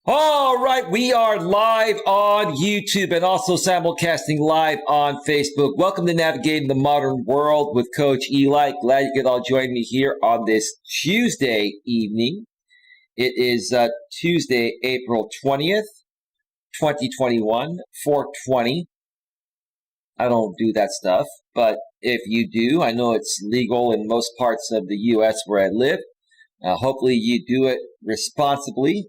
All right, we are live on YouTube and also simulcasting live on Facebook. Welcome to Navigating the Modern World with Coach Eli. Glad you could all join me here on this Tuesday evening. It is Tuesday, April 20th, 2021, 4:20. I don't do that stuff, but if you do, I know it's legal in most parts of the U.S. where I live. Hopefully you do it responsibly.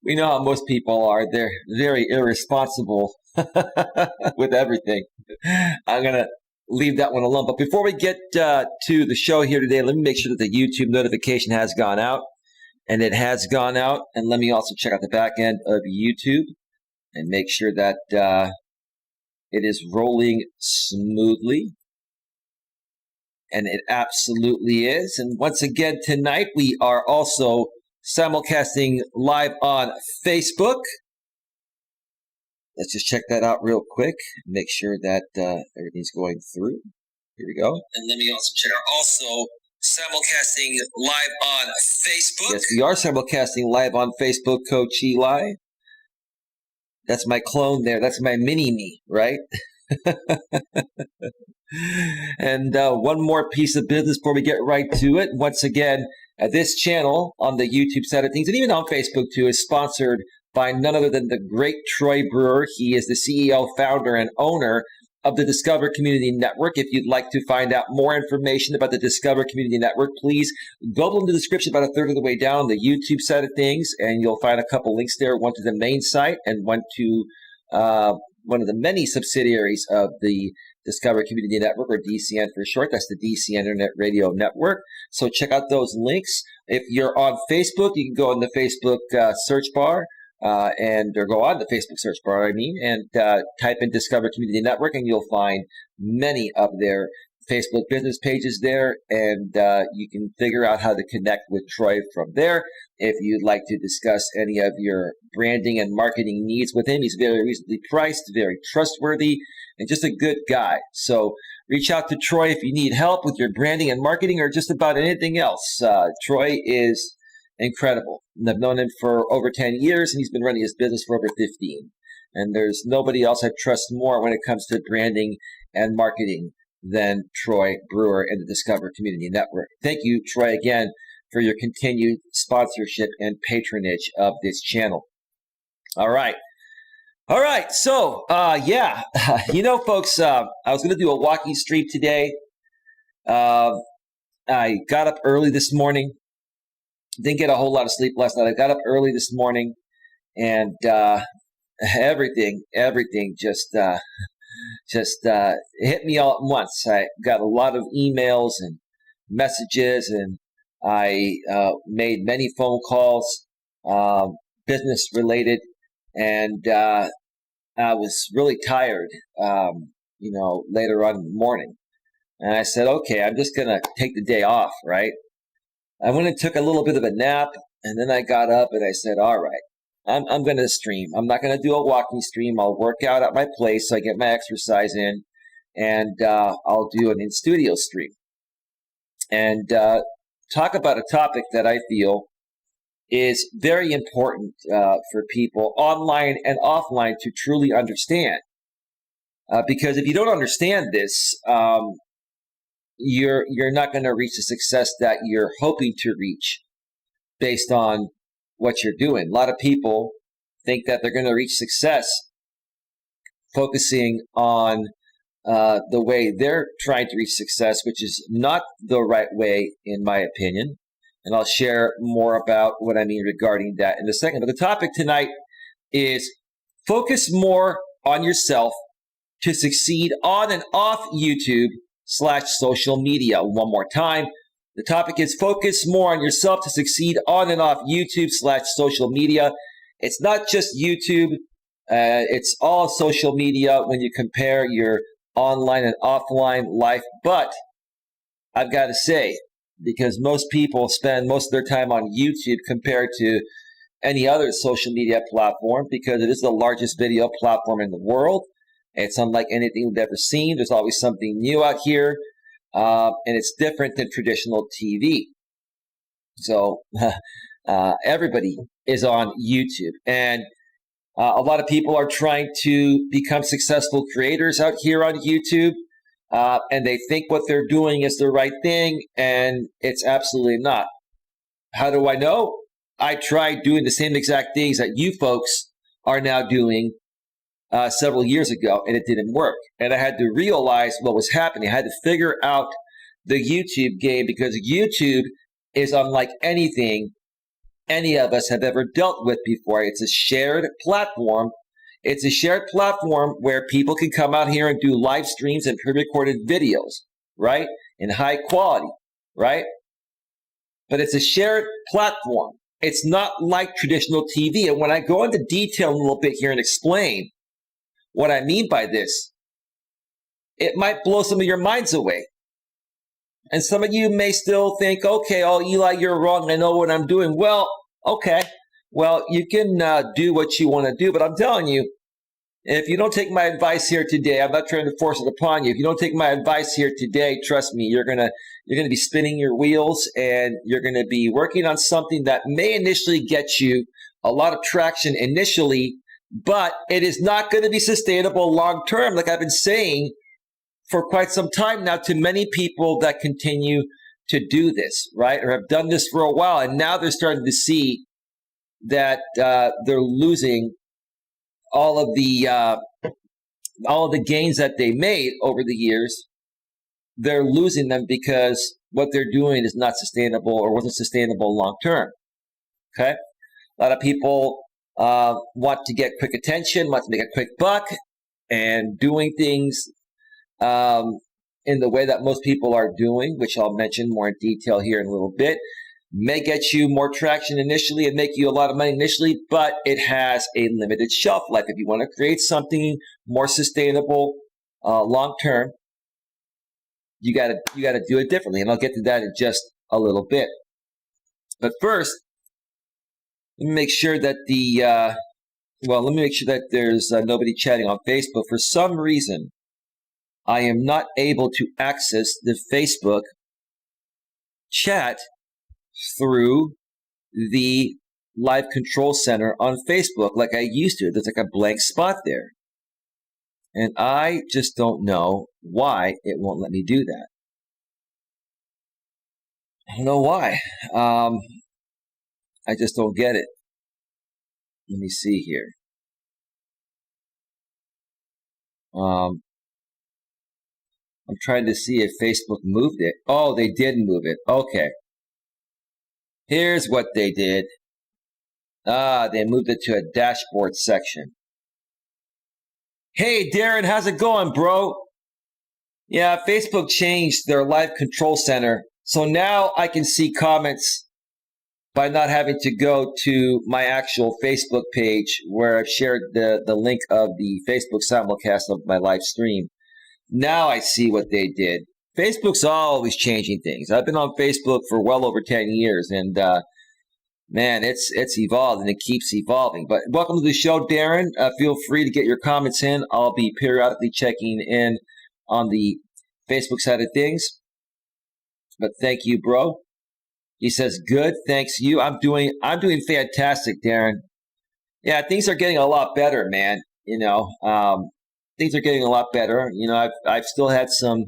We know how most people are. They're very irresponsible with everything. I'm going to leave that one alone. But before we get to the show here today, let me make sure that the YouTube notification has gone out. And it has gone out. And let me also check out the back end of YouTube and make sure that it is rolling smoothly. And it absolutely is. And once again, tonight we are also simulcasting live on Facebook. Let's just check that out real quick. Make sure that everything's going through. Here we go. And let me also check out also simulcasting live on Facebook. Yes, we are simulcasting live on Facebook, Coach Eli. That's my clone there. That's my mini-me, right? And one more piece of business before we get right to it. Once again, this channel on the YouTube side of things, and even on Facebook too, is sponsored by none other than the great Troy Brewer. He is the CEO, founder, and owner of the Discover Community Network. If you'd like to find out more information about the Discover Community Network, please go below in the description about a third of the way down the YouTube side of things, and you'll find a couple links there, one to the main site and one to one of the many subsidiaries of the Discover Community Network, or DCN for short. That's the DC Internet Radio Network. So check out those links. If you're on Facebook, you can go in the Facebook search bar or go on the Facebook search bar, and type in Discover Community Network, and you'll find many of their Facebook business pages there, and you can figure out how to connect with Troy from there. If you'd like to discuss any of your branding and marketing needs with him, he's very reasonably priced, very trustworthy, and just a good guy. So reach out to Troy if you need help with your branding and marketing or just about anything else. Troy is incredible. I've known him for over 10 years, and he's been running his business for over 15. And there's nobody else I trust more when it comes to branding and marketing than Troy Brewer and the Discover Community Network. Thank you, Troy, again, for your continued sponsorship and patronage of this channel. All right. So, folks, I was going to do a walking stream today. I got up early this morning. Didn't get a whole lot of sleep last night. I got up early this morning, and everything just hit me all at once. I got a lot of emails and messages, and I made many phone calls, business related, and I was really tired, later on in the morning. And I said, okay, I'm just going to take the day off, right? I went and took a little bit of a nap, and then I got up and I said, all right, I'm going to stream. I'm not going to do a walking stream. I'll work out at my place so I get my exercise in, and I'll do an in-studio stream and talk about a topic that I feel is very important for people online and offline to truly understand. Because if you don't understand this, you're not going to reach the success that you're hoping to reach based on what you're doing. A lot of people think that they're going to reach success focusing on the way they're trying to reach success, which is not the right way, in my opinion. And I'll share more about what I mean regarding that in a second. But the topic tonight is focus more on yourself to succeed on and off YouTube/social media. One more time. The topic is focus more on yourself to succeed on and off YouTube/social media. It's not just YouTube. It's all social media when you compare your online and offline life. But I've got to say, because most people spend most of their time on YouTube compared to any other social media platform, because it is the largest video platform in the world. It's unlike anything we've ever seen. There's always something new out here, and it's different than traditional TV. So everybody is on YouTube. And a lot of people are trying to become successful creators out here on YouTube. And they think what they're doing is the right thing, and it's absolutely not. How do I know? I tried doing the same exact things that you folks are now doing several years ago, and it didn't work. And I had to realize what was happening. I had to figure out the YouTube game, because YouTube is unlike anything any of us have ever dealt with before. It's a shared platform. It's a shared platform where people can come out here and do live streams and pre-recorded videos, right? In high quality, right? But it's a shared platform. It's not like traditional TV. And when I go into detail a little bit here and explain what I mean by this, it might blow some of your minds away. And some of you may still think, okay, oh, Eli, you're wrong. I know what I'm doing. Well, okay. Well, you can do what you want to do, but I'm telling you, if you don't take my advice here today, I'm not trying to force it upon you. If you don't take my advice here today, trust me, you're gonna be spinning your wheels, and you're gonna be working on something that may initially get you a lot of traction initially, but it is not going to be sustainable long term, like I've been saying for quite some time now to many people that continue to do this, right, or have done this for a while, and now they're starting to see that they're losing all of the gains that they made over the years. They're losing them because what they're doing is not sustainable, or wasn't sustainable long term. Okay, a lot of people want to get quick attention, want to make a quick buck, and doing things in the way that most people are doing, which I'll mention more in detail here in a little bit, may get you more traction initially and make you a lot of money initially, but it has a limited shelf life. If you want to create something more sustainable long term, you gotta do it differently, and I'll get to that in just a little bit. But first, let me make sure that there's nobody chatting on Facebook. For some reason, I am not able to access the Facebook chat through the live control center on Facebook like I used to. There's like a blank spot there. And I just don't know why it won't let me do that. I don't know why. I just don't get it. Let me see here. I'm trying to see if Facebook moved it. Oh, they did move it. Okay. Here's what they did. They moved it to a dashboard section. Hey, Darren, how's it going, bro? Yeah, Facebook changed their live control center. So now I can see comments by not having to go to my actual Facebook page where I've shared the link of the Facebook simulcast of my live stream. Now I see what they did. Facebook's always changing things. I've been on Facebook for well over 10 years, and man, it's evolved, and it keeps evolving. But welcome to the show, Darren. Feel free to get your comments in. I'll be periodically checking in on the Facebook side of things. But thank you, bro. He says, good, thanks you. I'm doing fantastic, Darren. Yeah, things are getting a lot better, man. You know, things are getting a lot better. You know, I've still had some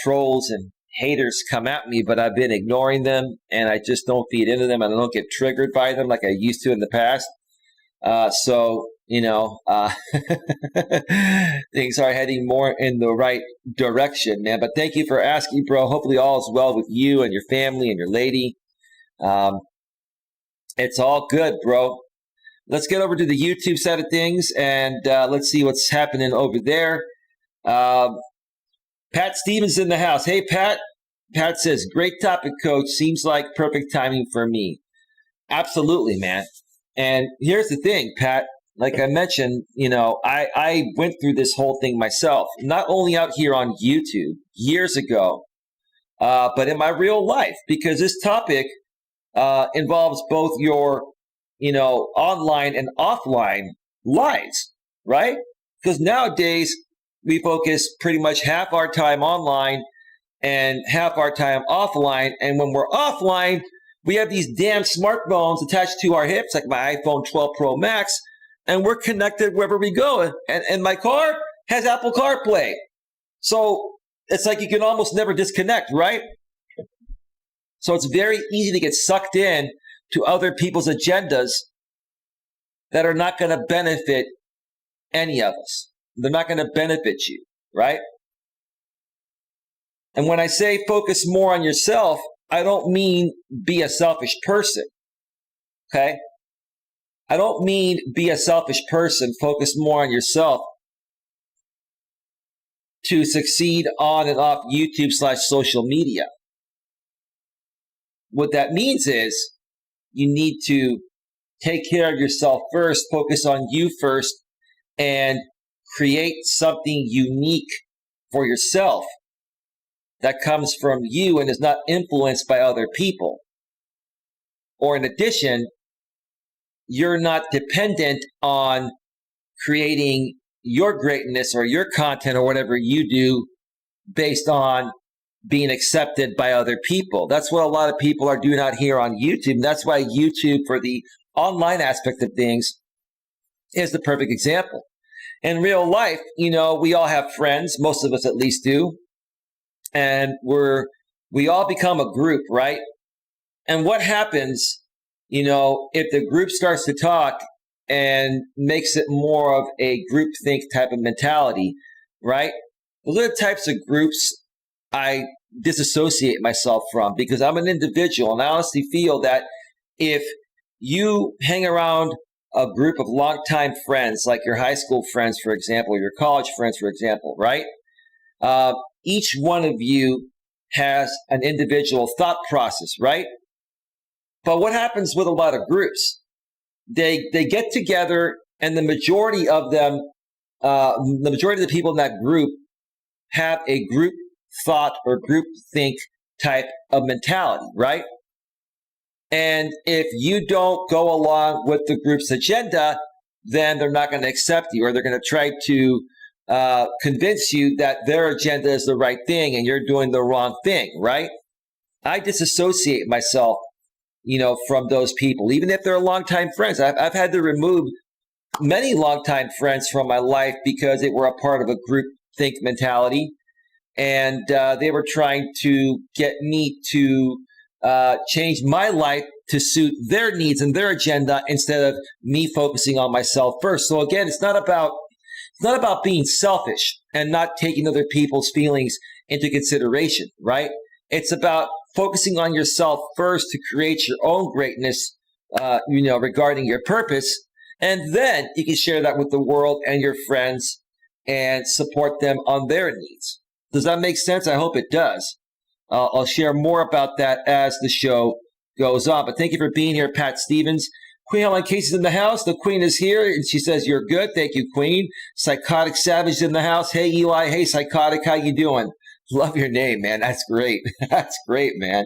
trolls and haters come at me, but I've been ignoring them, and I just don't feed into them, and I don't get triggered by them like I used to in the past. So, you know, things are heading more in the right direction, man. But thank you for asking, bro. Hopefully all is well with you and your family and your lady. It's all good, bro. Let's get over to the YouTube side of things, and let's see what's happening over there. Pat Stevens in the house. Hey, Pat. Pat says, great topic, coach. Seems like perfect timing for me. Absolutely, man. And here's the thing, Pat. Like I mentioned, you know, I went through this whole thing myself, not only out here on YouTube years ago, but in my real life, because this topic involves both your, you know, online and offline lives, right? Because nowadays we focus pretty much half our time online and half our time offline. And when we're offline, We have these damn smartphones attached to our hips, like my iPhone 12 Pro Max, and we're connected wherever we go. And my car has Apple CarPlay. So it's like you can almost never disconnect, right? So it's very easy to get sucked in to other people's agendas that are not going to benefit any of us. They're not going to benefit you, right? And when I say focus more on yourself, I don't mean be a selfish person, okay? I don't mean be a selfish person, focus more on yourself to succeed on and off YouTube/social media. What that means is you need to take care of yourself first, focus on you first, and create something unique for yourself that comes from you and is not influenced by other people. Or in addition, you're not dependent on creating your greatness or your content or whatever you do based on being accepted by other people. That's what a lot of people are doing out here on YouTube. That's why YouTube, for the online aspect of things, is the perfect example. In real life, we all have friends, most of us at least do, and we all become a group, right? And what happens, if the group starts to talk and makes it more of a groupthink type of mentality, right? Those are the types of groups I disassociate myself from, because I'm an individual, and I honestly feel that if you hang around a group of longtime friends, like your high school friends, for example, or your college friends, for example, right? Each one of you has an individual thought process, right? But what happens with a lot of groups? They get together, and the majority of them, the majority of the people in that group have a group thought or group think type of mentality, right? And if you don't go along with the group's agenda, then they're not going to accept you, or they're going to try to convince you that their agenda is the right thing and you're doing the wrong thing, right? I disassociate myself, from those people, even if they're longtime friends. I've had to remove many longtime friends from my life because they were a part of a group think mentality, and they were trying to get me to change my life to suit their needs and their agenda instead of me focusing on myself first. So again, it's not about being selfish and not taking other people's feelings into consideration, right? It's about focusing on yourself first to create your own greatness, regarding your purpose. And then you can share that with the world and your friends and support them on their needs. Does that make sense? I hope it does. I'll share more about that as the show goes on. But thank you for being here, Pat Stevens. Queen Helen Casey's in the house. The Queen is here, and she says, "You're good." Thank you, Queen. Psychotic Savage in the house. Hey, Eli. Hey, Psychotic. How you doing? Love your name, man. That's great. That's great, man.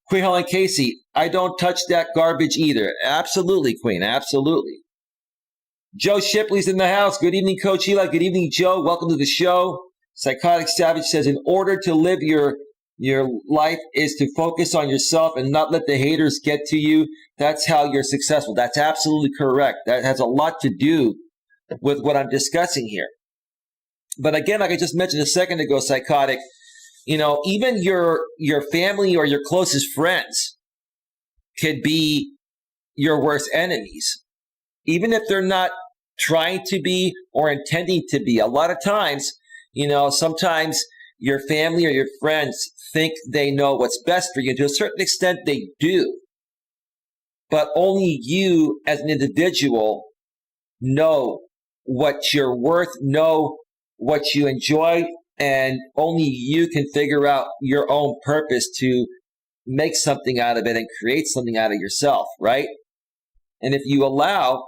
Queen Helen Casey, I don't touch that garbage either. Absolutely, Queen. Absolutely. Joe Shipley's in the house. Good evening, Coach Eli. Good evening, Joe. Welcome to the show. Psychotic Savage says, in order to live your life is to focus on yourself and not let the haters get to you. That's how you're successful. That's absolutely correct. That has a lot to do with what I'm discussing here. But again, like I just mentioned a second ago, Psychotic, even your family or your closest friends could be your worst enemies, even if they're not trying to be or intending to be. A lot of times, sometimes your family or your friends think they know what's best for you. To a certain extent, they do. But only you as an individual know what you're worth, know what you enjoy, and only you can figure out your own purpose to make something out of it and create something out of yourself, right? And if you allow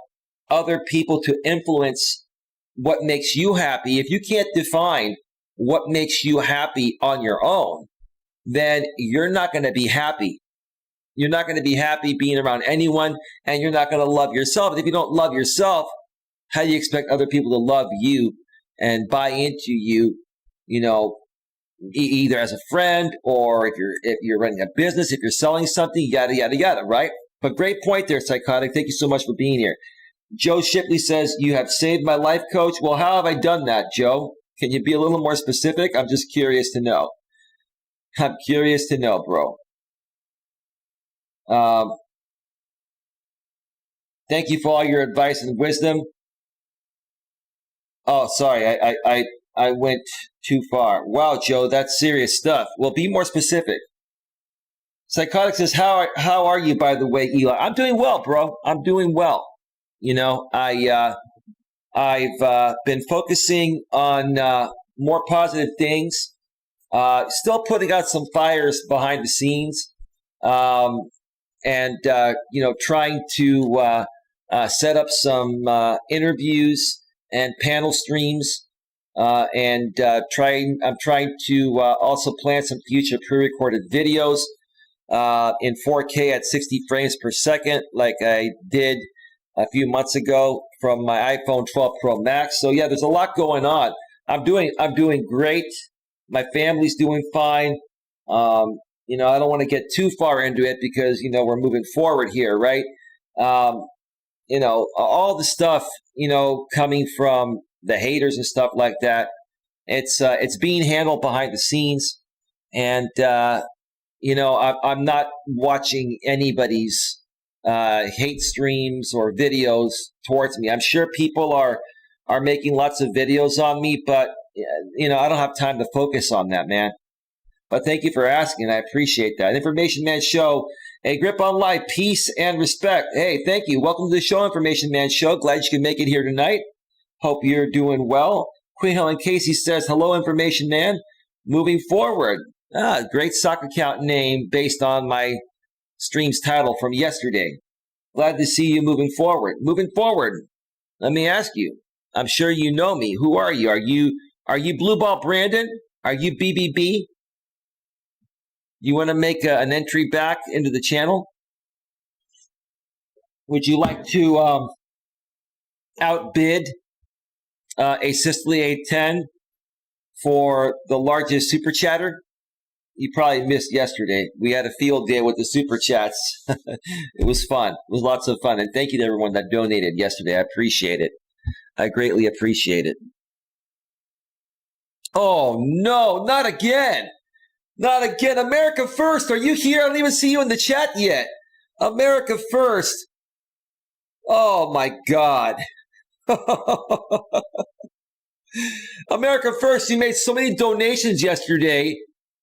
other people to influence what makes you happy, if you can't define what makes you happy on your own, then you're not going to be happy. You're not going to be happy being around anyone, and you're not going to love yourself. And if you don't love yourself, how do you expect other people to love you and buy into you, either as a friend or if you're running a business, if you're selling something, yada, yada, yada, right? But great point there, Psychotic. Thank you so much for being here. Joe Shipley says, you have saved my life, Coach. Well, how have I done that, Joe? Can you be a little more specific? I'm just curious to know. I'm curious to know, bro. Thank you for all your advice and wisdom. Oh, sorry, I went too far. Wow, Joe, that's serious stuff. Well, be more specific. Psychotic says, how are you, by the way, Eli? I'm doing well, bro. I'm doing well. You know, I've been focusing on more positive things. Still putting out some fires behind the scenes, and trying to set up some interviews and panel streams, I'm trying to also plan some future pre-recorded videos in 4K at 60 frames per second, like I did a few months ago from my iPhone 12 Pro Max. So yeah, there's a lot going on. I'm doing great. My family's doing fine. I don't want to get too far into it because, we're moving forward here, right? All the stuff, coming from the haters and stuff like that, it's being handled behind the scenes. And, I'm not watching anybody's hate streams or videos towards me. I'm sure people are making lots of videos on me, but I don't have time to focus on that, man. But thank you for asking. I appreciate that. Information Man Show, a grip on life, peace and respect. Hey, thank you. Welcome to the show, Information Man Show. Glad you could make it here tonight. Hope you're doing well. Queen Helen Casey says, hello, Information Man. Moving forward. Great sock account name based on my stream's title from yesterday. Glad to see you moving forward. Moving forward. Let me ask you. I'm sure you know me. Who are you? Are you Blue Ball Brandon? Are you BBB? You want to make an entry back into the channel? Would you like to outbid a Sicily 810 for the largest super chatter? You probably missed yesterday. We had a field day with the super chats. It was fun. It was lots of fun. And thank you to everyone that donated yesterday. I appreciate it. I greatly appreciate it. Oh, no, not again. Not again. America First, are you here? I don't even see you in the chat yet. America First. Oh, my God. America First, you made so many donations yesterday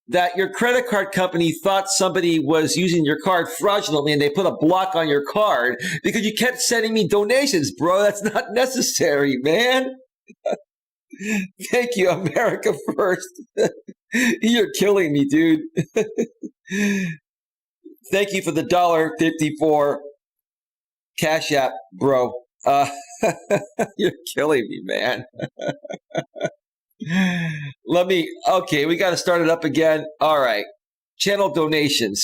that your credit card company thought somebody was using your card fraudulently and they put a block on your card because you kept sending me donations, bro. That's not necessary, man. Thank you, America First. You're killing me, dude. Thank you for the $1.54 Cash App, bro. You're killing me, man. Okay, we got to start it up again. All right. Channel donations.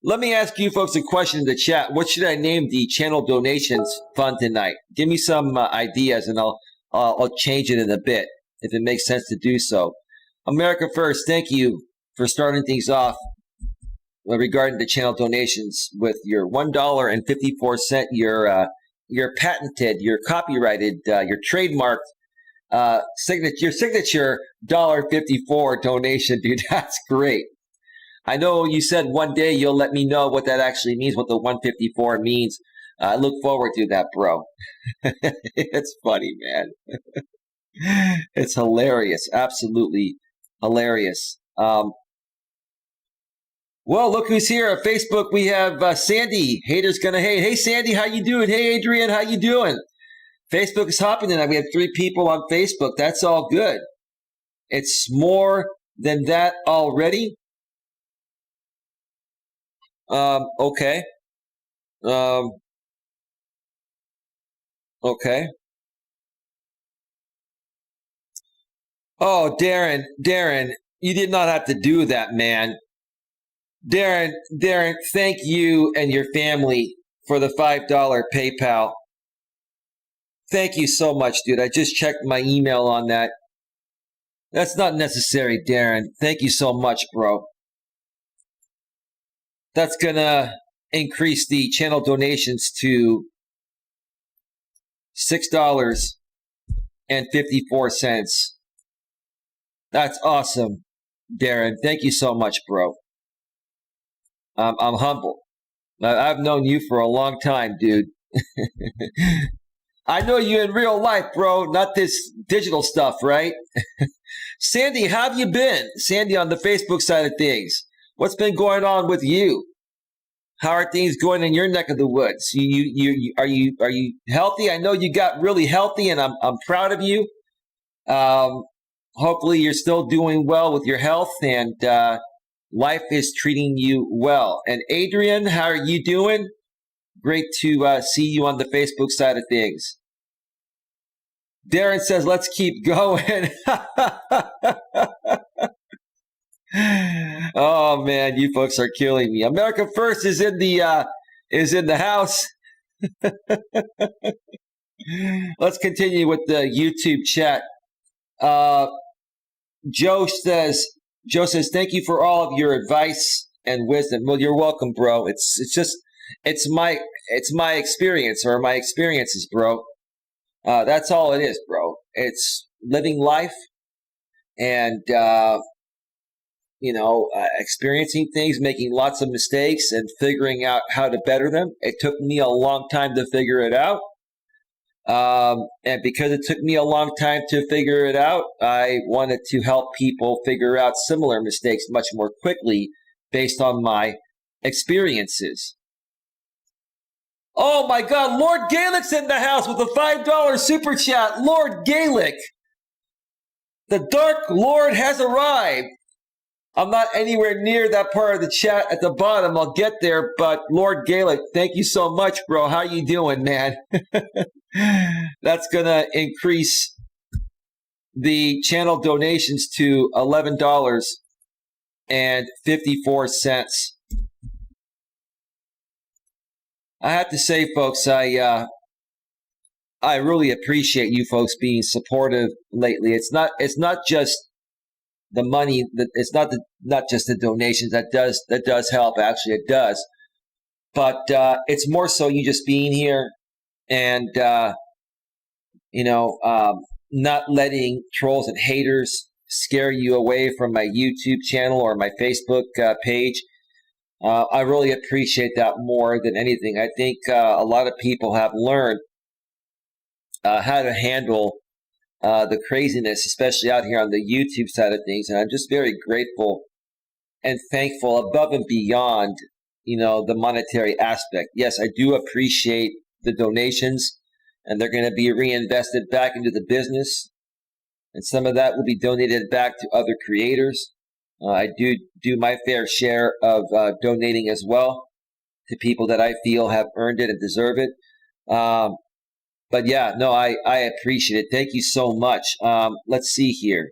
Let me ask you folks a question in the chat. What should I name the channel donations fund tonight? Give me some ideas and I'll change it in a bit if it makes sense to do so. America First, thank you for starting things off regarding the channel donations with your $1.54, your patented, your copyrighted, your trademarked signature $1.54 donation, dude. That's great. I know you said one day you'll let me know what that actually means, what the 154 means. I look forward to that, bro. It's funny, man. It's hilarious. Absolutely hilarious. Well, look who's here. On Facebook, we have Sandy. Haters gonna hate. Hey, Sandy, how you doing? Hey, Adrian, how you doing? Facebook is hopping tonight. We have 3 people on Facebook. That's all good. It's more than that already. Okay. Okay. Oh, Darren, you did not have to do that, man. Darren, thank you and your family for the $5 PayPal. Thank you so much, dude. I just checked my email on that. That's not necessary, Darren. Thank you so much, bro. That's going to increase the channel donations to $6.54. That's awesome, Darren. Thank you so much, bro. I'm humble. I've known you for a long time, dude. I know you in real life, bro, not this digital stuff, right? Sandy, how have you been? Sandy on the Facebook side of things. What's been going on with you? How are things going in your neck of the woods? Are you healthy? I know you got really healthy, and I'm proud of you. Hopefully, you're still doing well with your health, and life is treating you well. And Adrian, how are you doing? Great to see you on the Facebook side of things. Darren says, let's keep going. Oh man, you folks are killing me. America First is in the house. Let's continue with the YouTube chat. Joe says, thank you for all of your advice and wisdom. Well, you're welcome, bro. It's my experience or my experiences, bro. That's all it is, bro. It's living life and, experiencing things, making lots of mistakes and figuring out how to better them. It took me a long time to figure it out. And because it took me a long time to figure it out, I wanted to help people figure out similar mistakes much more quickly based on my experiences. Oh my God, Lord Gaelick's in the house with a $5 super chat. Lord Gaelic, the Dark Lord has arrived. I'm not anywhere near that part of the chat at the bottom. I'll get there, but Lord Gaelic, thank you so much, bro. How you doing, man? That's going to increase the channel donations to $11.54. I have to say, folks, I really appreciate you folks being supportive lately. It's not just the money, it's not just the donations that does help. Actually, it does, but it's more so you just being here and not letting trolls and haters scare you away from my YouTube channel or my Facebook page. I really appreciate that more than anything. I think a lot of people have learned how to handle the craziness, especially out here on the YouTube side of things. And I'm just very grateful and thankful above and beyond, the monetary aspect. Yes, I do appreciate the donations, and they're going to be reinvested back into the business. And some of that will be donated back to other creators. I do my fair share of donating as well to people that I feel have earned it and deserve it. But yeah, no, I appreciate it. Thank you so much. Let's see here.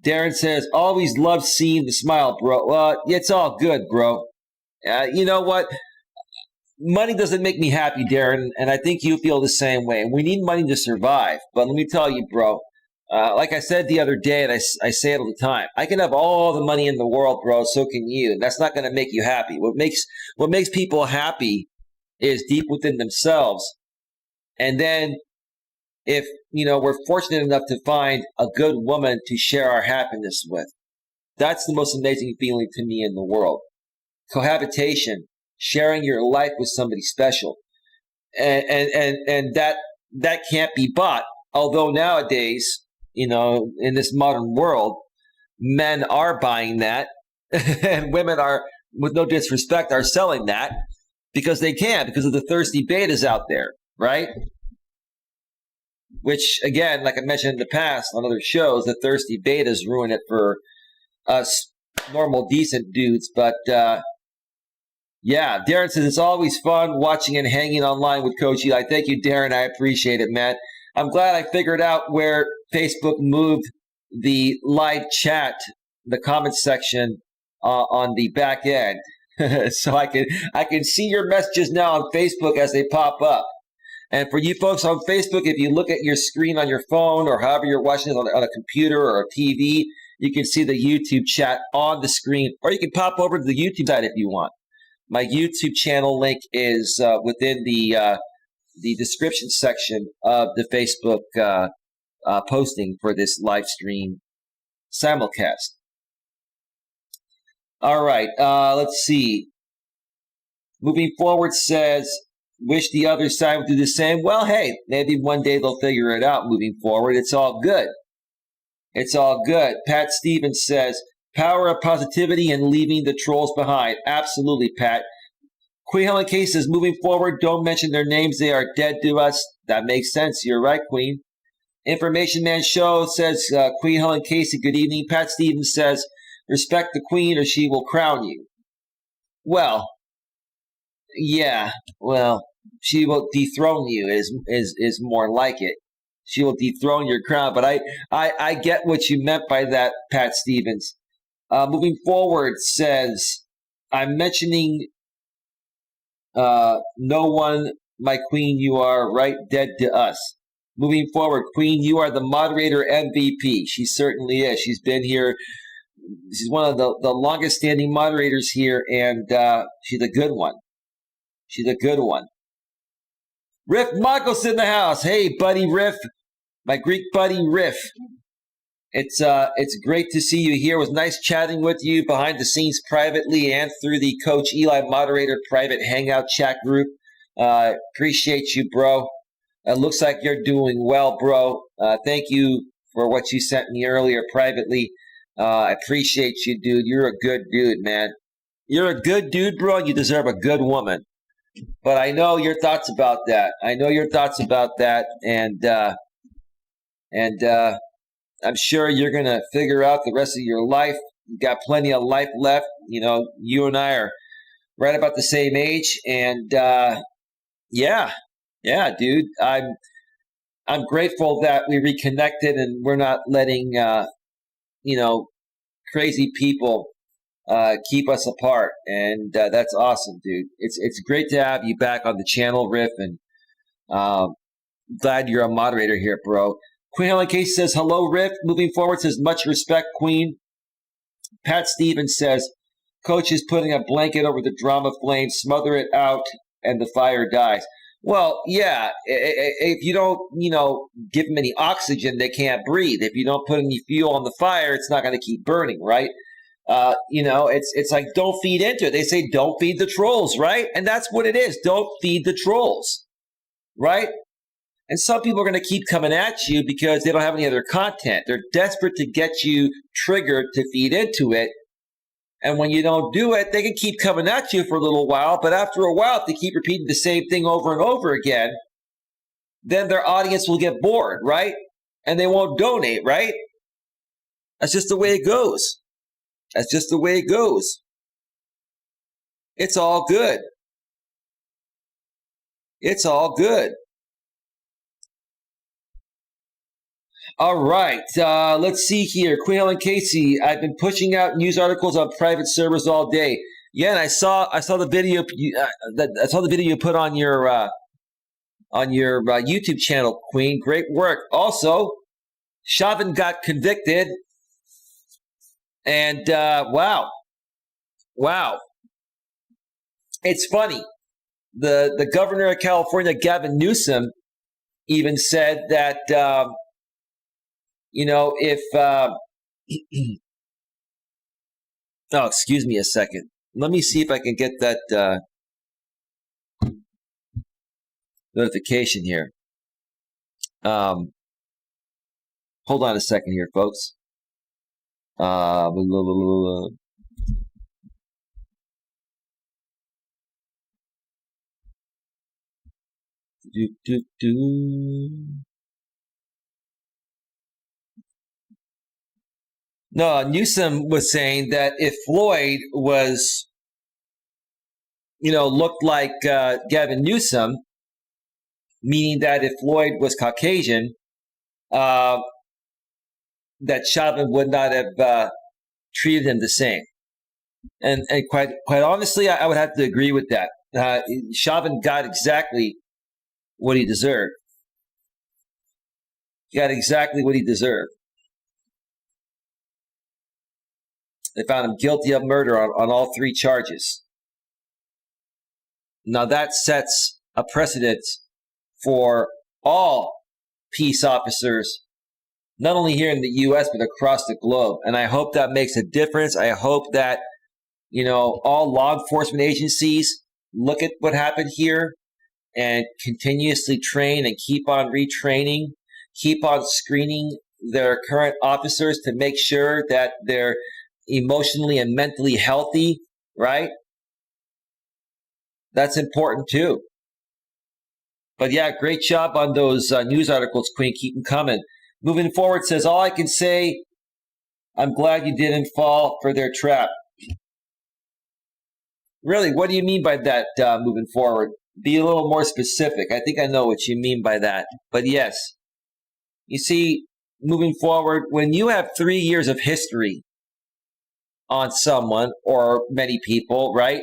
Darren says, always love seeing the smile, bro. Well, it's all good, bro. You know what? Money doesn't make me happy, Darren, and I think you feel the same way. We need money to survive. But let me tell you, bro, like I said the other day, and I say it all the time, I can have all the money in the world, bro, so can you. And that's not going to make you happy. What makes people happy is deep within themselves. And then if, we're fortunate enough to find a good woman to share our happiness with, that's the most amazing feeling to me in the world. Cohabitation, sharing your life with somebody special. And that can't be bought. Although nowadays, in this modern world, men are buying that and women are, with no disrespect, are selling that because they can, because of the thirsty betas out there. Right? Which, again, like I mentioned in the past on other shows, the thirsty betas ruin it for us normal, decent dudes. But, yeah, Darren says, it's always fun watching and hanging online with Coach Eli. Thank you, Darren. I appreciate it, man. I'm glad I figured out where Facebook moved the live chat, the comments section on the back end. So I can see your messages now on Facebook as they pop up. And for you folks on Facebook, if you look at your screen on your phone or however you're watching it on a computer or a TV, you can see the YouTube chat on the screen, or you can pop over to the YouTube side if you want. My YouTube channel link is within the description section of the Facebook posting for this live stream simulcast. All right, let's see. Moving forward says, wish the other side would do the same. Well, hey, maybe one day they'll figure it out moving forward. It's all good. It's all good. Pat Stevens says, power of positivity and leaving the trolls behind. Absolutely, Pat. Queen Helen K says, moving forward, don't mention their names. They are dead to us. That makes sense. You're right, Queen. Information Man Show says, Queen Helen Casey, good evening. Pat Stevens says, respect the Queen or she will crown you. Well, yeah, well, she will dethrone you is more like it. She will dethrone your crown. But I get what you meant by that, Pat Stevens. Moving forward says, I'm mentioning no one, my Queen, you are right dead to us. Moving forward, Queen, you are the moderator MVP. She certainly is. She's been here. She's one of the longest standing moderators here, and she's a good one. She's a good one. Riff Marcos in the house. Hey, buddy Riff. My Greek buddy Riff. It's great to see you here. It was nice chatting with you behind the scenes privately and through the Coach Eli moderator private hangout chat group. Appreciate you, bro. It looks like you're doing well, bro. Thank you for what you sent me earlier privately. I appreciate you, dude. You're a good dude, man. You're a good dude, bro, and you deserve a good woman. But I know your thoughts about that. And I'm sure you're going to figure out the rest of your life. You've got plenty of life left. You know, you and I are right about the same age. And yeah, dude, I'm grateful that we reconnected and we're not letting, crazy people keep us apart. And that's awesome, dude. It's great to have you back on the channel, Riff, and glad you're a moderator here, bro. Queen Helen Case says, hello, Riff. Moving forward says, much respect, Queen. Pat Stevens says, Coach is putting a blanket over the drama flame, smother it out, and the fire dies. Well, yeah, if you don't, give them any oxygen, they can't breathe. If you don't put any fuel on the fire, it's not going to keep burning, right? It's like, don't feed into it. They say, don't feed the trolls, right? And that's what it is. Don't feed the trolls, right? And some people are going to keep coming at you because they don't have any other content. They're desperate to get you triggered to feed into it. And when you don't do it, they can keep coming at you for a little while. But after a while, if they keep repeating the same thing over and over again, then their audience will get bored, right? And they won't donate, right? That's just the way it goes. That's just the way it goes. It's all good. It's all good. All right, let's see here. Queen Ellen Casey, I've been pushing out news articles on private servers all day. Yeah, and I saw the video. I saw the video you put on your YouTube channel, Queen. Great work. Also, Chauvin got convicted, and wow, it's funny. The governor of California, Gavin Newsom, even said that. If oh, excuse me a second. Let me see if I can get that notification here. Hold on a second here, folks. No, Newsom was saying that if Floyd was, looked like Gavin Newsom, meaning that if Floyd was Caucasian, that Chauvin would not have treated him the same. And quite honestly, I would have to agree with that. Chauvin got exactly what he deserved. He got exactly what he deserved. They found him guilty of murder on all 3 charges. Now that sets a precedent for all peace officers, not only here in the U.S., but across the globe. And I hope that makes a difference. I hope that, all law enforcement agencies look at what happened here and continuously train and keep on retraining, keep on screening their current officers to make sure that they're emotionally and mentally healthy, right? That's important too. But yeah, great job on those news articles, Queen. Keep them coming. Moving forward says, all I can say, I'm glad you didn't fall for their trap. Really, what do you mean by that, moving forward? Be a little more specific. I think I know what you mean by that. But yes, you see, moving forward, when you have 3 years of history on someone or many people, right?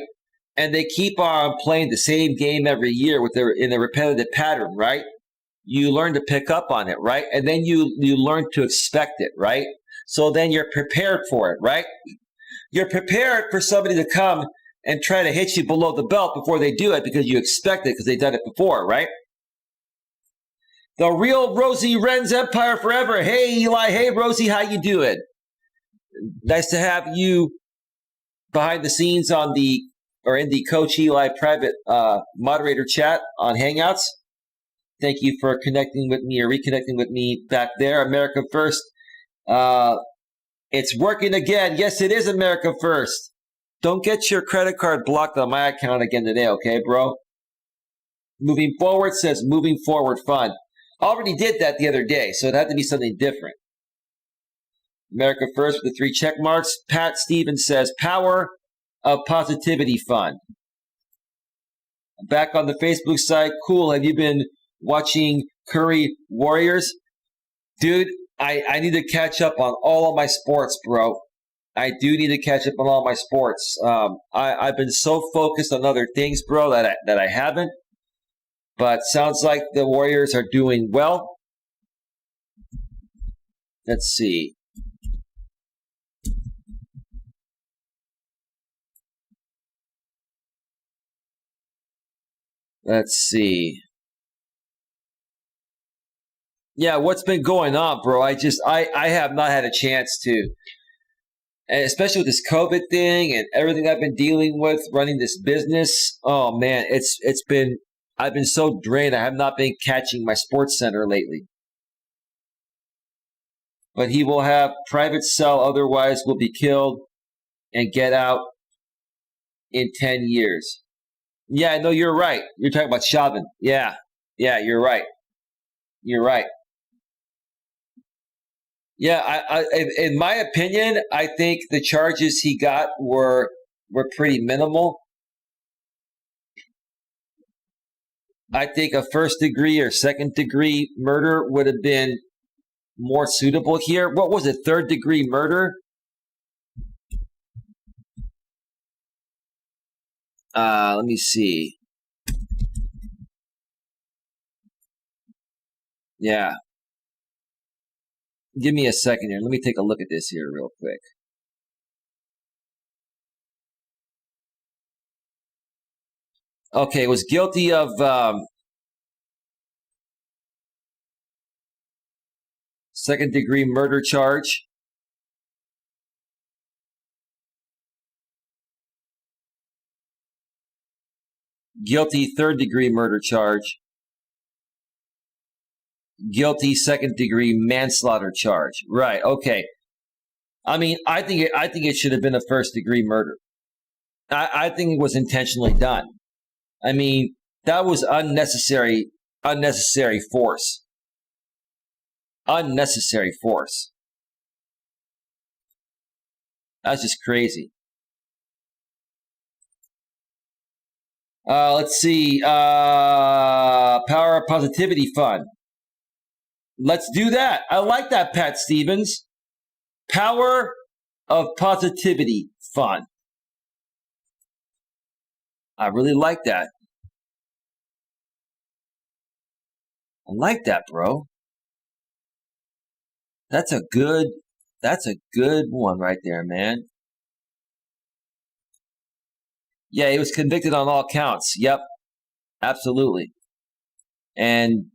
And they keep on playing the same game every year in a repetitive pattern, right? You learn to pick up on it, right? And then you learn to expect it, right? So then you're prepared for it, right? You're prepared for somebody to come and try to hit you below the belt before they do it because you expect it because they've done it before, right? The real Rosie Wren's Empire Forever. Hey, Eli. Hey, Rosie. How you doing? Nice to have you behind the scenes in the Coach Eli private moderator chat on Hangouts. Thank you for connecting with me or reconnecting with me back there. America First. It's working again. Yes, it is America First. Don't get your credit card blocked on my account again today, okay, bro? Moving Forward says Moving Forward Fun. Already did that the other day, so it had to be something different. America First with the 3 check marks. Pat Stevens says Power of Positivity Fund. Back on the Facebook side, cool. Have you been watching Curry Warriors? Dude, I need to catch up on all of my sports, bro. I do need to catch up on all my sports. I've been so focused on other things, bro, that I haven't. But sounds like the Warriors are doing well. Let's see. Let's see. Yeah, what's been going on, bro? I have not had a chance to. And especially with this COVID thing and everything I've been dealing with running this business. Oh man, I've been so drained. I have not been catching my Sports Center lately. But he will have private cell, otherwise will be killed and get out in 10 years. Yeah, no, you're right. You're talking about Chauvin. Yeah, you're right. You're right. Yeah, in my opinion, I think the charges he got were pretty minimal. I think a 1st degree or 2nd degree murder would have been more suitable here. What was it? 3rd degree murder? Let me see. Yeah. Give me a second here. Let me take a look at this here real quick. Okay, was guilty of 2nd degree murder charge. Guilty 3rd degree murder charge. Guilty 2nd degree manslaughter charge. Right. Okay. I mean, I think it should have been a 1st degree murder. I think it was intentionally done. I mean, that was unnecessary force. Unnecessary force. That's just crazy. Let's see. Power of Positivity Fund. Let's do that. I like that, Pat Stevens. Power of Positivity Fund. I really like that. I like that, bro. That's a good one right there, man. Yeah, he was convicted on all counts. Yep, absolutely. And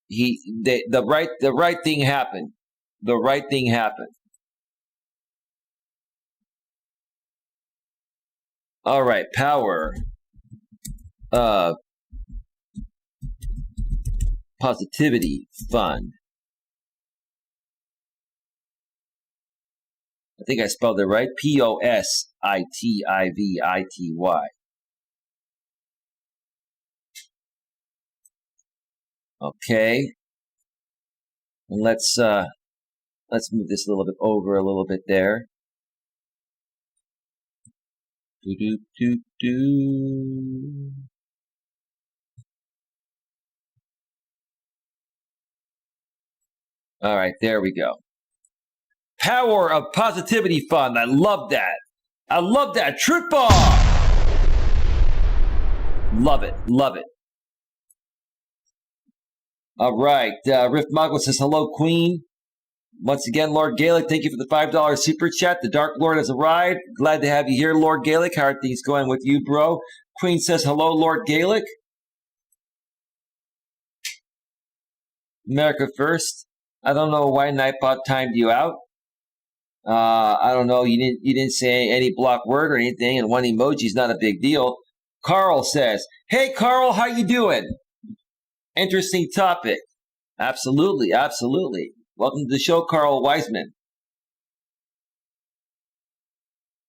the right thing happened. The right thing happened. All right, power. Positivity Fund. I think I spelled it right. POSITIVITY. Okay. And let's move this a little bit over a little bit there. Do. All right, there we go. Power of Positivity Fund. I love that. I love that. Truth bomb. Love it. Love it. All right. Riff Mago says, hello, Queen. Once again, Lord Gaelic, thank you for the $5 super chat. The Dark Lord has arrived. Glad to have you here, Lord Gaelic. How are things going with you, bro? Queen says, hello, Lord Gaelic. America first. I don't know why Nightbot timed you out. I don't know. You didn't say any block word or anything, and one emoji is not a big deal. Carl says, hey, Carl, how you doing? Interesting topic. Absolutely, absolutely. Welcome to the show, Carl Wiseman.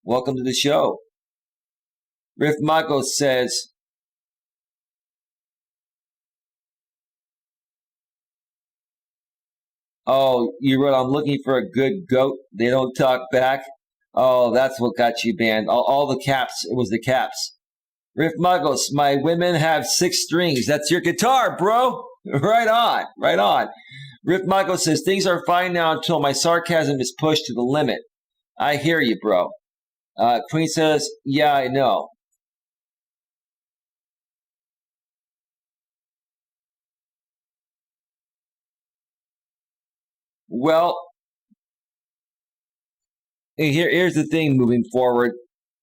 Welcome to the show. Riff Mago says, oh, you wrote, I'm looking for a good goat. They don't talk back. Oh, that's what got you banned. All the caps. It was the caps. Riff Magos, my women have 6 strings. That's your guitar, bro. Right on. Right on. Riff Magos says, things are fine now until my sarcasm is pushed to the limit. I hear you, bro. Queen says, yeah, I know. Well, here's the thing moving forward.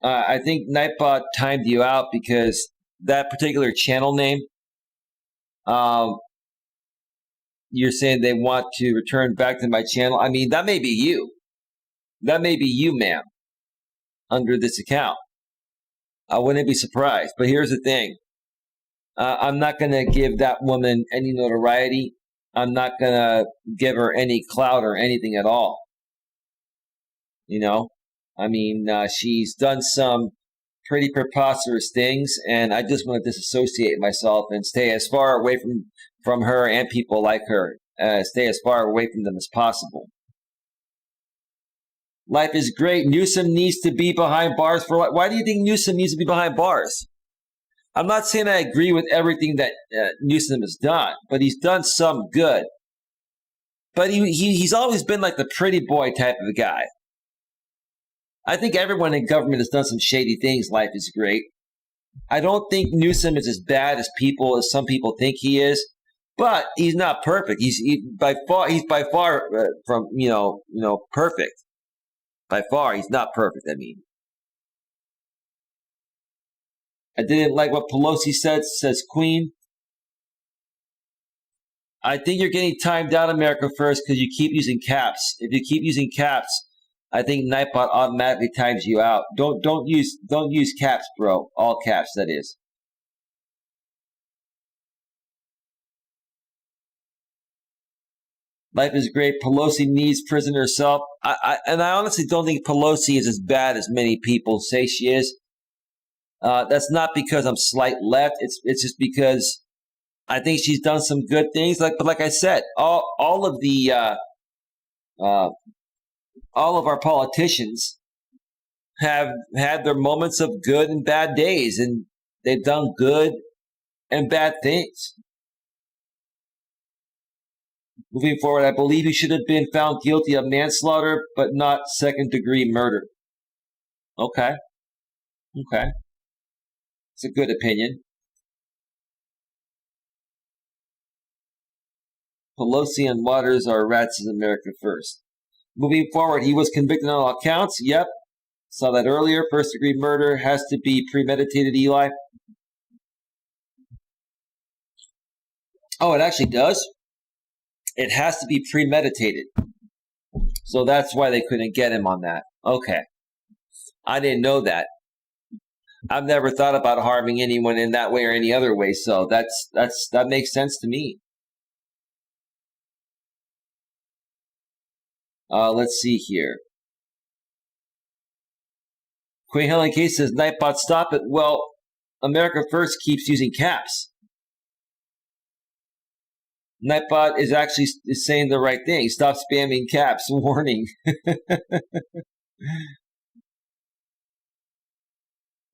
I think Nightbot timed you out because that particular channel name, you're saying they want to return back to my channel. I mean, that may be you. That may be you, ma'am, under this account. I wouldn't be surprised. But here's the thing. I'm not going to give that woman any notoriety. I'm not going to give her any clout or anything at all. You know, I mean, she's done some pretty preposterous things, and I just want to disassociate myself and stay as far away from her and people like her. Stay as far away from them as possible. Life is great. Newsom needs to be behind bars for life. Why do you think Newsom needs to be behind bars? I'm not saying I agree with everything that Newsom has done, but he's done some good. But he's always been like the pretty boy type of a guy. I think everyone in government has done some shady things. Life is great. I don't think Newsom is as bad as some people think he is, but he's not perfect. He's by far from perfect. By far, he's not perfect. I mean, I didn't like what Pelosi said. Says Queen. I think you're getting timed out, America First, because you keep using caps. If you keep using caps, I think Nightbot automatically times you out. Don't use caps, bro. All caps, that is. Life is great. Pelosi needs prison herself. I honestly don't think Pelosi is as bad as many people say she is. That's not because I'm slight left. It's just because I think she's done some good things. But like I said, all of our politicians have had their moments of good and bad days, and they've done good and bad things. Moving forward, I believe he should have been found guilty of manslaughter, but not second-degree murder. Okay. It's a good opinion. Pelosi and Waters are rats as America First. Moving forward, he was convicted on all counts. Yep. Saw that earlier. First-degree murder has to be premeditated, Eli. Oh, it actually does? It has to be premeditated. So that's why they couldn't get him on that. Okay. I didn't know that. I've never thought about harming anyone in that way or any other way, so that makes sense to me. Let's see here. Queen Helen Case says, Nightbot, stop it. Well, America First keeps using caps. Nightbot is actually saying the right thing. Stop spamming caps. Warning.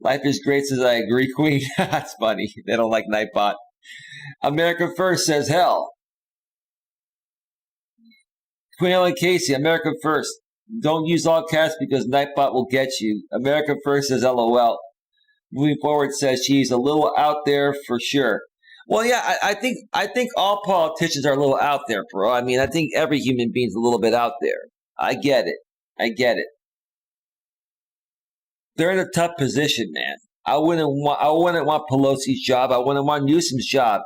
Life is great, says I agree, Queen. That's funny. They don't like Nightbot. America First says hell. Queen Ellen Casey, America First. Don't use all caps because Nightbot will get you. America First says LOL. Moving forward says she's a little out there for sure. Well, yeah, I think all politicians are a little out there, bro. I mean, I think every human being's a little bit out there. I get it. They're in a tough position, man. I wouldn't want Pelosi's job. I wouldn't want Newsom's job.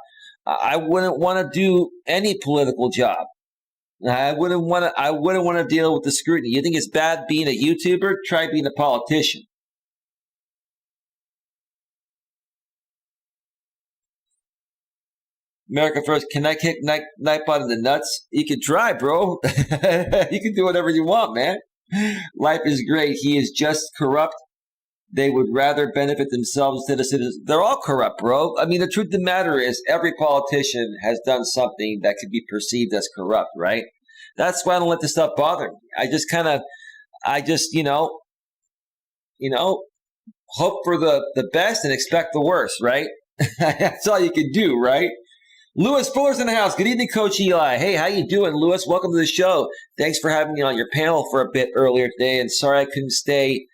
I wouldn't want to do any political job. I wouldn't want to deal with the scrutiny. You think it's bad being a YouTuber? Try being a politician. America First, can I kick Nightbot in the nuts? You can try, bro. You can do whatever you want, man. Life is great. He is just corrupt. They would rather benefit themselves instead of citizens. They're all corrupt, bro. I mean, the truth of the matter is every politician has done something that could be perceived as corrupt, right? That's why I don't let this stuff bother me. I just, hope for the best and expect the worst, right? That's all you can do, right? Lewis Fuller's in the house. Good evening, Coach Eli. Hey, how you doing, Lewis? Welcome to the show. Thanks for having me on your panel for a bit earlier today, and sorry I couldn't stay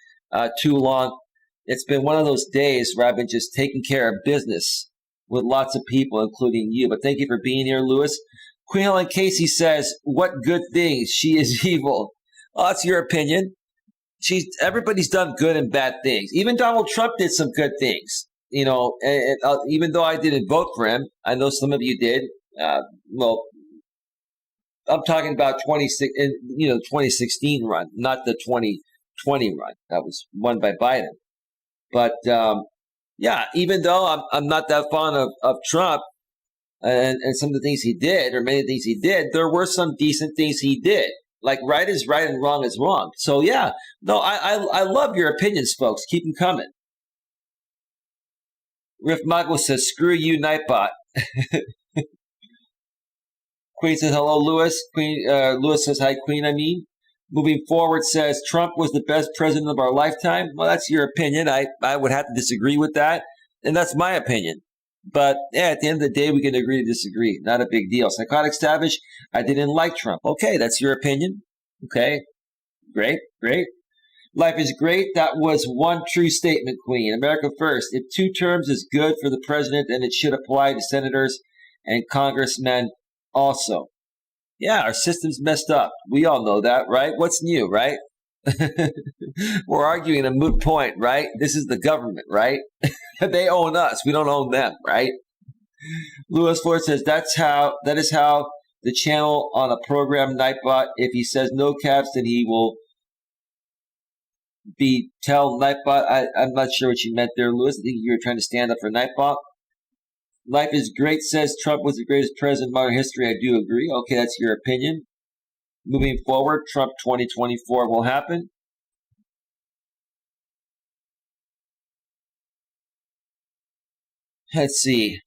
too long. It's been one of those days where I've been just taking care of business with lots of people, including you. But thank you for being here, Lewis. Queen Helen Casey says, what good things? She is evil. Oh, that's your opinion. Everybody's done good and bad things. Even Donald Trump did some good things. Even though I didn't vote for him, I know some of you did. Well, I'm talking about 2016 run, not the 2020 run. That was won by Biden. But even though I'm not that fond of Trump and some of the things he did, or many things he did, there were some decent things he did. Like right is right and wrong is wrong. So yeah, no, I love your opinions, folks. Keep them coming. Riff Mago says, screw you, Nightbot. Queen says, hello, Lewis. Lewis says, hi, Queen, Moving forward says, Trump was the best president of our lifetime. Well, that's your opinion. I would have to disagree with that. And that's my opinion. But yeah, at the end of the day, we can agree to disagree. Not a big deal. Psychotic Savage, I didn't like Trump. Okay, that's your opinion. Okay, great. Life is great. That was one true statement, Queen. America First. If 2 terms is good for the president, then it should apply to senators and congressmen also. Yeah, our system's messed up. We all know that, right? What's new, right? We're arguing a moot point, right? This is the government, right? They own us. We don't own them, right? Lewis Ford says, that is how the channel on a program, Nightbot, if he says no caps, then he will tell Nightbot. I'm not sure what you meant there, Lewis. I think you were trying to stand up for Nightbot. Life is great says Trump was the greatest president in modern history. I do agree. Okay, that's your opinion. Moving forward, Trump 2024 will happen. Let's see.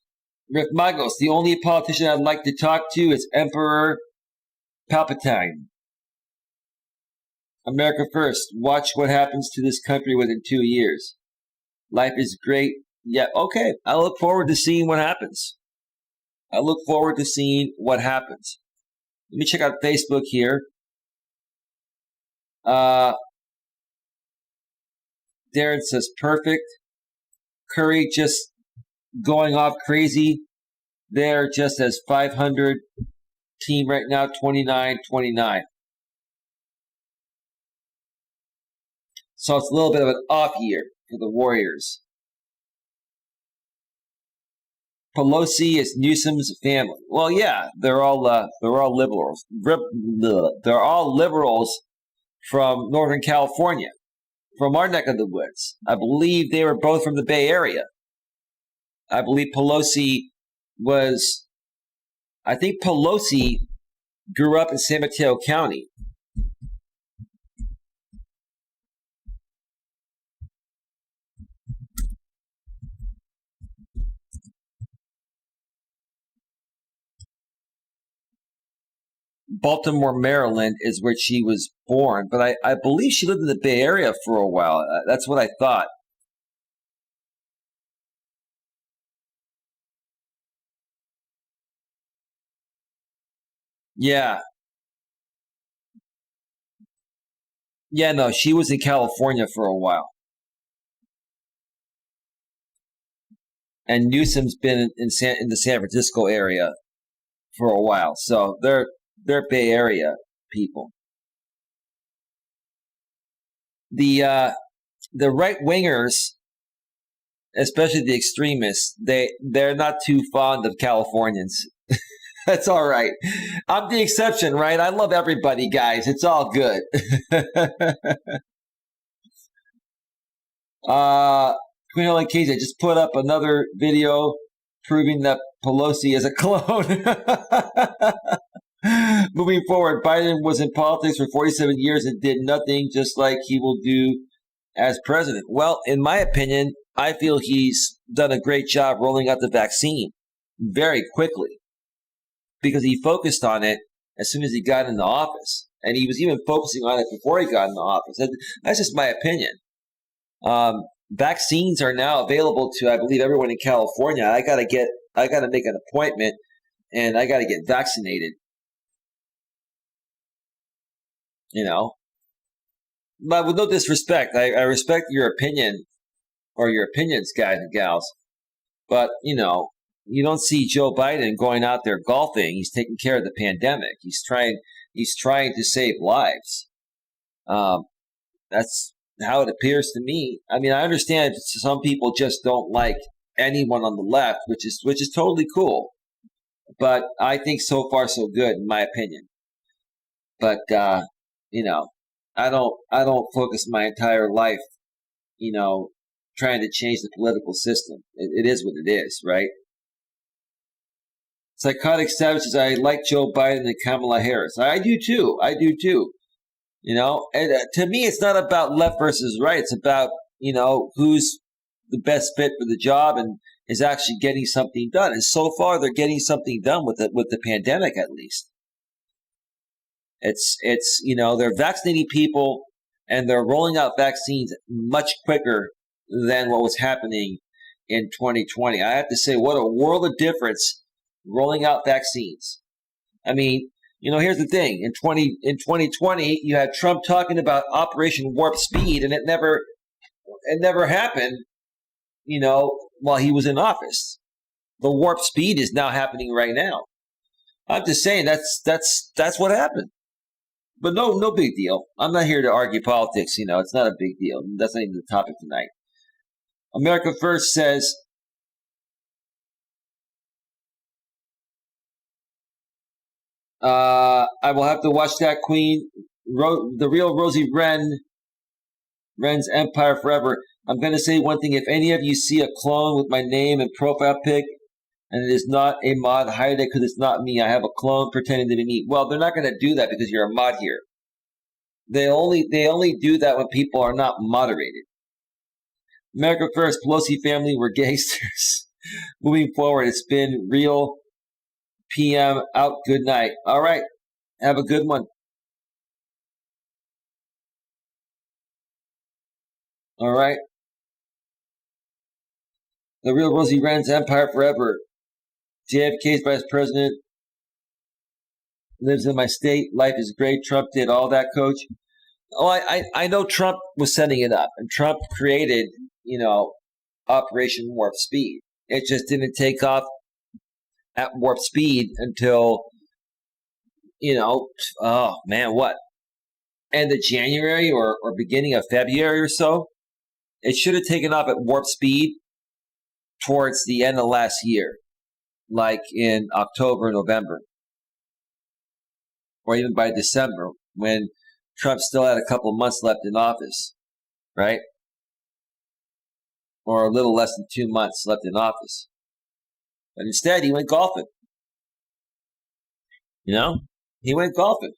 Rick Magos, the only politician I'd like to talk to is Emperor Palpatine. America First. Watch what happens to this country within 2 years. Life is great. Yeah, okay. I look forward to seeing what happens. Let me check out Facebook here. Darren says perfect. Curry just going off crazy there, just as 500 team right now, 29-29. So it's a little bit of an off year for the Warriors. Pelosi is Newsom's family. Well, yeah, they're all liberals. They're all liberals from Northern California, from our neck of the woods. I believe they were both from the Bay Area. I believe Pelosi grew up in San Mateo County. Baltimore, Maryland is where she was born, but I believe she lived in the Bay Area for a while. That's what I thought. Yeah. Yeah, no, she was in California for a while. And Newsom's been in the San Francisco area for a while. So they're Bay Area people. The right wingers, especially the extremists, they're not too fond of Californians. That's all right. I'm the exception, right? I love everybody, guys. It's all good. Queen Helen Casey, I just put up another video proving that Pelosi is a clone. Moving forward, Biden was in politics for 47 years and did nothing, just like he will do as president. Well, in my opinion, I feel he's done a great job rolling out the vaccine very quickly because he focused on it as soon as he got into office. And he was even focusing on it before he got into office. That's just my opinion. Vaccines are now available to, I believe, everyone in California. I got to make an appointment and I got to get vaccinated. You know, but with no disrespect, I respect your opinion or your opinions, guys and gals. But, you don't see Joe Biden going out there golfing. He's taking care of the pandemic. He's trying to save lives. That's how it appears to me. I mean, I understand some people just don't like anyone on the left, which is totally cool. But I think so far so good, in my opinion. But I don't focus my entire life, trying to change the political system. It is what it is, right? Psychotic Savages, I like Joe Biden and Kamala Harris. I do too. And to me, it's not about left versus right. It's about, who's the best fit for the job and is actually getting something done. And so far, they're getting something done with the pandemic, at least. It's they're vaccinating people and they're rolling out vaccines much quicker than what was happening in 2020. I have to say, what a world of difference rolling out vaccines. I mean, here's the thing. In 2020, you had Trump talking about Operation Warp Speed, and it never happened, while he was in office. The Warp Speed is now happening right now. I'm just saying that's what happened. But no big deal. I'm not here to argue politics. It's not a big deal. That's not even the topic tonight. America First says, I will have to watch that Queen, the real Rosie Ren's Empire Forever. I'm going to say one thing. If any of you see a clone with my name and profile pic, and it is not a mod, hide it because it's not me. I have a clone pretending to be me. Well, they're not going to do that because you're a mod here. They only do that when people are not moderated. America First, Pelosi family, we're gangsters. Moving forward, it's been real. PM out. Good night. All right. Have a good one. All right. The real Rosie Ren's Empire Forever. JFK's vice president. Lives in my state. Life is great. Trump did all that, coach. Oh, I know Trump was setting it up. And Trump created, Operation Warp Speed. It just didn't take off at warp speed until oh man, what? End of January or beginning of February or so. It should have taken off at warp speed towards the end of last year, like in October, November, or even by December when Trump still had a couple months left in office, right? Or a little less than 2 months left in office. But instead, he went golfing. He went golfing.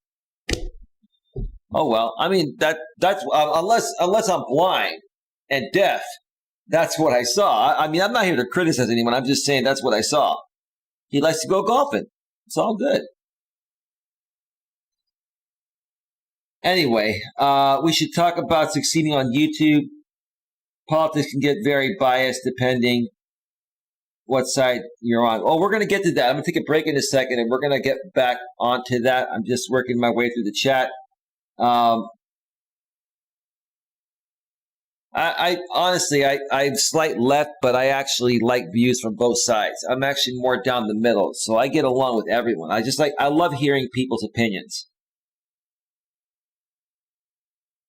Oh well, I mean that's unless I'm blind and deaf, that's what I saw. I mean, I'm not here to criticize anyone. I'm just saying that's what I saw. He likes to go golfing. It's all good. Anyway, we should talk about succeeding on YouTube. Politics can get very biased depending what side you're on. Oh, we're going to get to that. I'm going to take a break in a second, and we're going to get back onto that. I'm just working my way through the chat. I honestly, I'm slight left, but I actually like views from both sides. I'm actually more down the middle, so I get along with everyone. I love hearing people's opinions.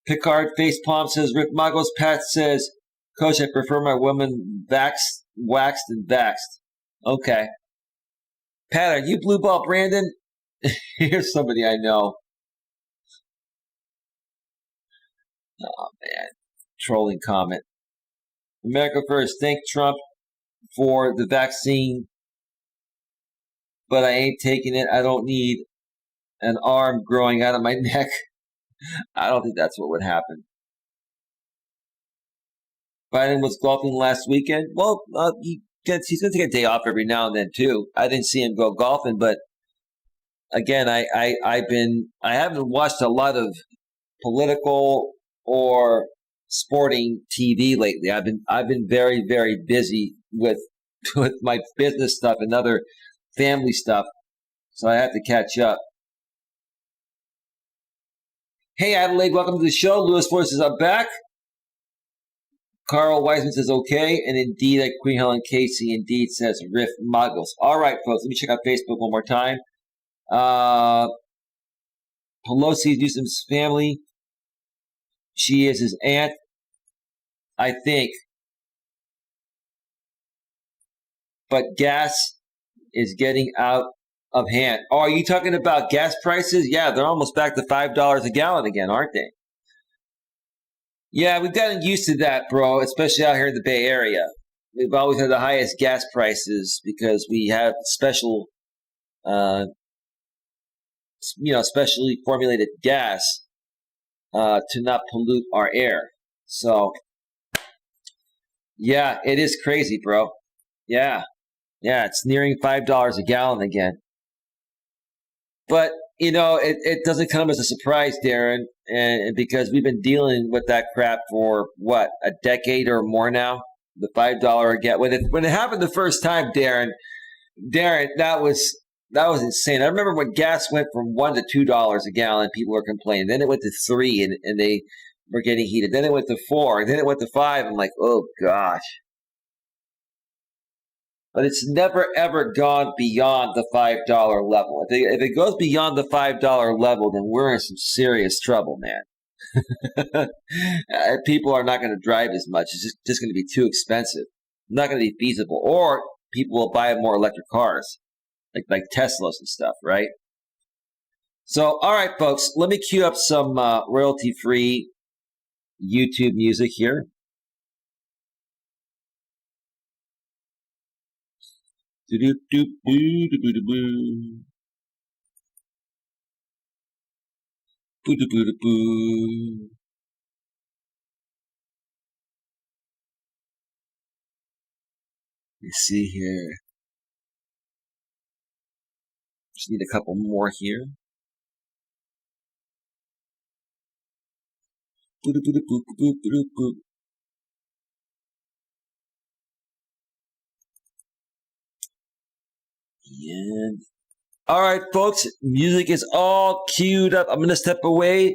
Picard Facepalm says, Rick Magos. Pat says, Coach, I prefer my women waxed and vaxxed. Okay. Pat, are you Blue Ball Brandon? Here's somebody I know. Oh, man. Trolling comment. America first. Thank Trump for the vaccine, but I ain't taking it. I don't need an arm growing out of my neck. I don't think that's what would happen. Biden was golfing last weekend. Well, he's going to take a day off every now and then too. I didn't see him go golfing, but again, I haven't watched a lot of political or sporting TV lately. I've been very, very busy with my business stuff and other family stuff, so I have to catch up. Hey Adelaide, welcome to the show. Lewis Force says I'm back. Carl Weisman says okay, and indeed at Queen Helen Casey indeed says Riff Muggles. All right, folks, let me check out Facebook one more time. Pelosi Newsom's family. She is his aunt, I think. But gas is getting out of hand. Oh, are you talking about gas prices? Yeah, they're almost back to $5 a gallon again, aren't they? Yeah, we've gotten used to that, bro, especially out here in the Bay Area. We've always had the highest gas prices because we have special, specially formulated gas to not pollute our air. So, yeah, it is crazy, bro. Yeah, it's nearing $5 a gallon again. But, it doesn't come as a surprise, Darren, and because we've been dealing with that crap for, what, a decade or more now? The $5 a gallon. When it happened the first time, Darren, that was insane. I remember when gas went from $1 to $2 a gallon, people were complaining. Then it went to $3, and they were getting heated. Then it went to $4, and then it went to $5. I'm like, oh, gosh. But it's never, ever gone beyond the $5 level. If it goes beyond the $5 level, then we're in some serious trouble, man. People are not going to drive as much. It's just going to be too expensive. Not going to be feasible. Or people will buy more electric cars, like Teslas and stuff, right? So, all right, folks, let me cue up some royalty-free YouTube music here. Let's see here. Just need a couple more here. And all right, folks, music is all queued up. I'm going to step away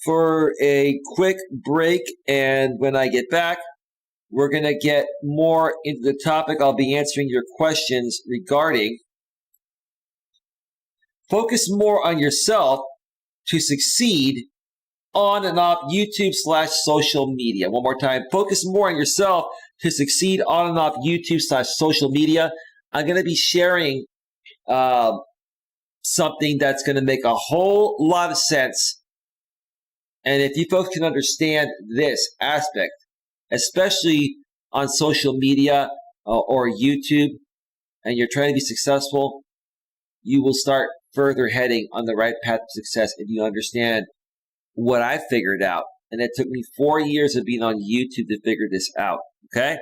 for a quick break, and when I get back, we're going to get more into the topic. I'll be answering your questions regarding Focus more on yourself to succeed on and off YouTube/social media. One more time. Focus more on yourself to succeed on and off YouTube/social media. I'm going to be sharing something that's going to make a whole lot of sense. And if you folks can understand this aspect, especially on social media or YouTube, and you're trying to be successful, you will start further heading on the right path to success if you understand what I figured out. And it took me 4 years of being on YouTube to figure this out. Okay?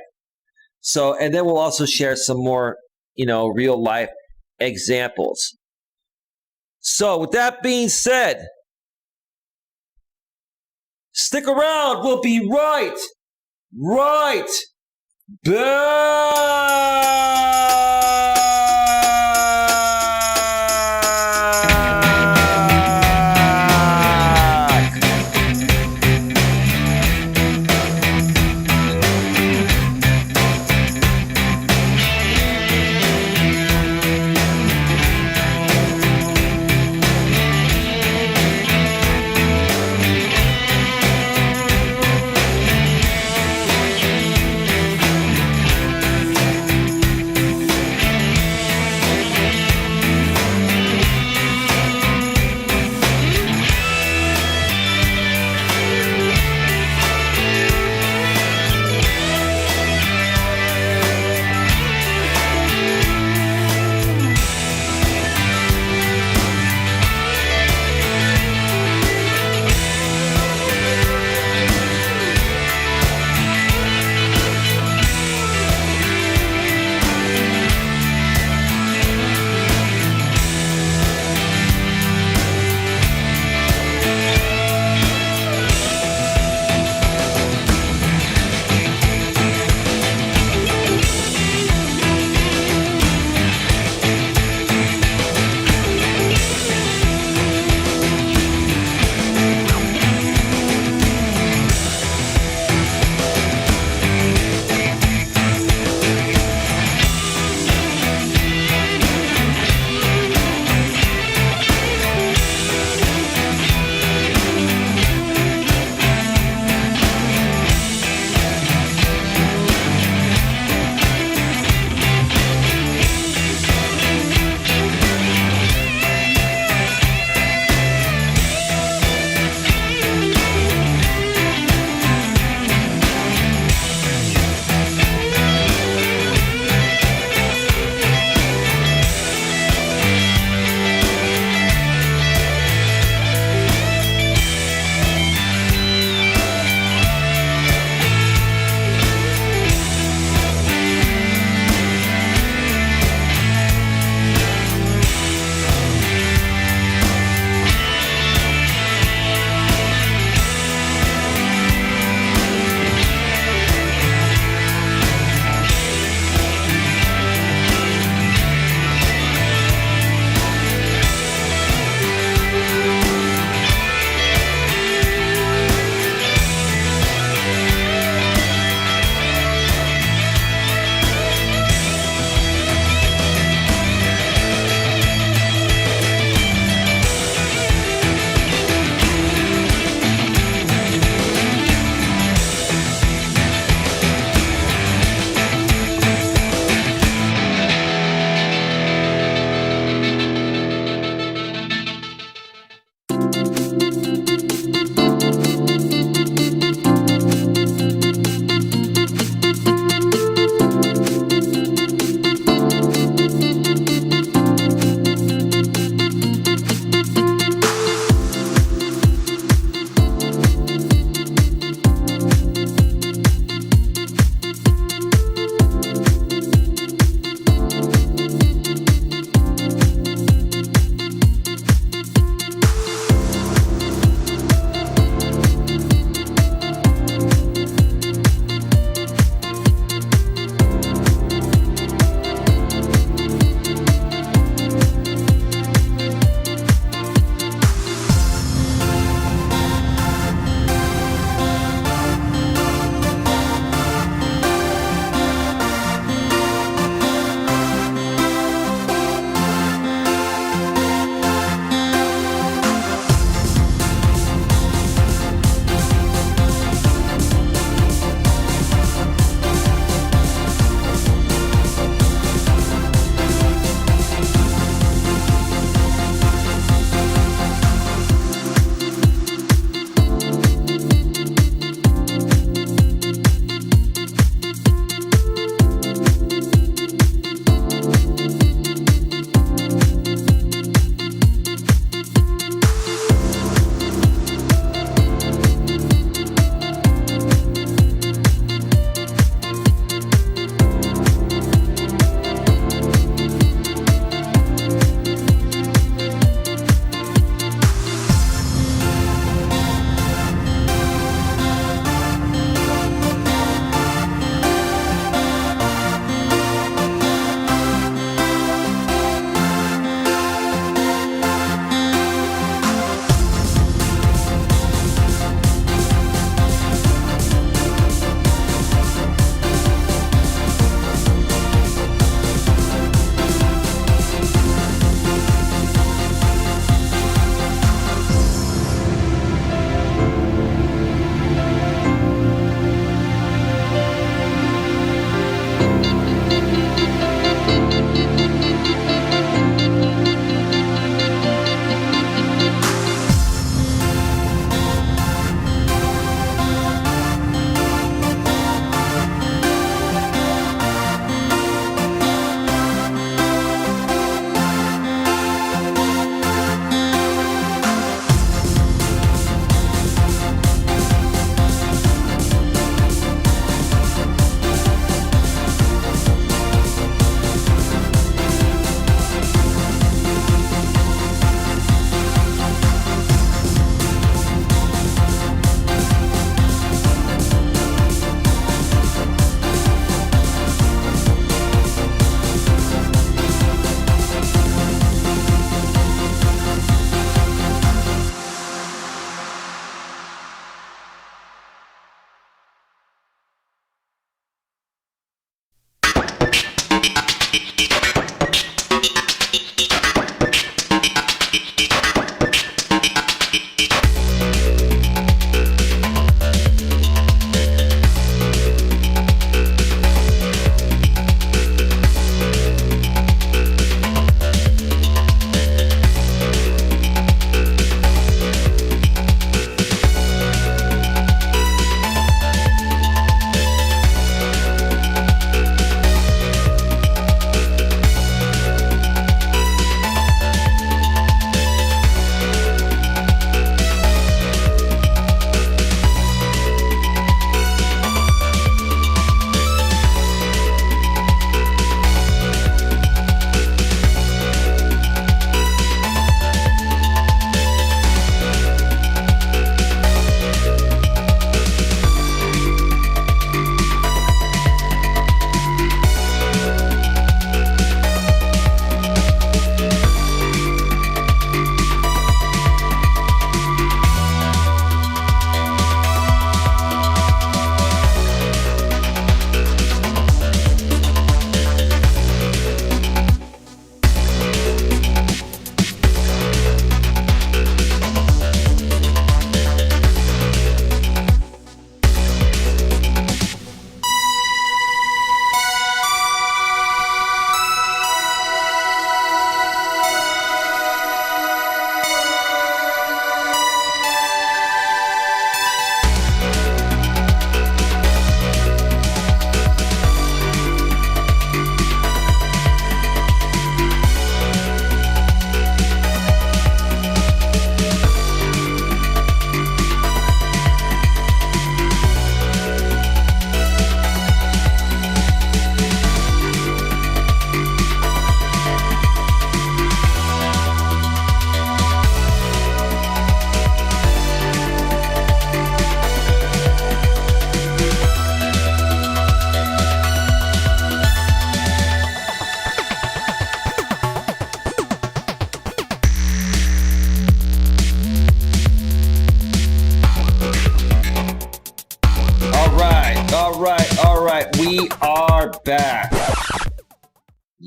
So, and then we'll also share some more, real life examples. So with that being said, stick around. We'll be right back.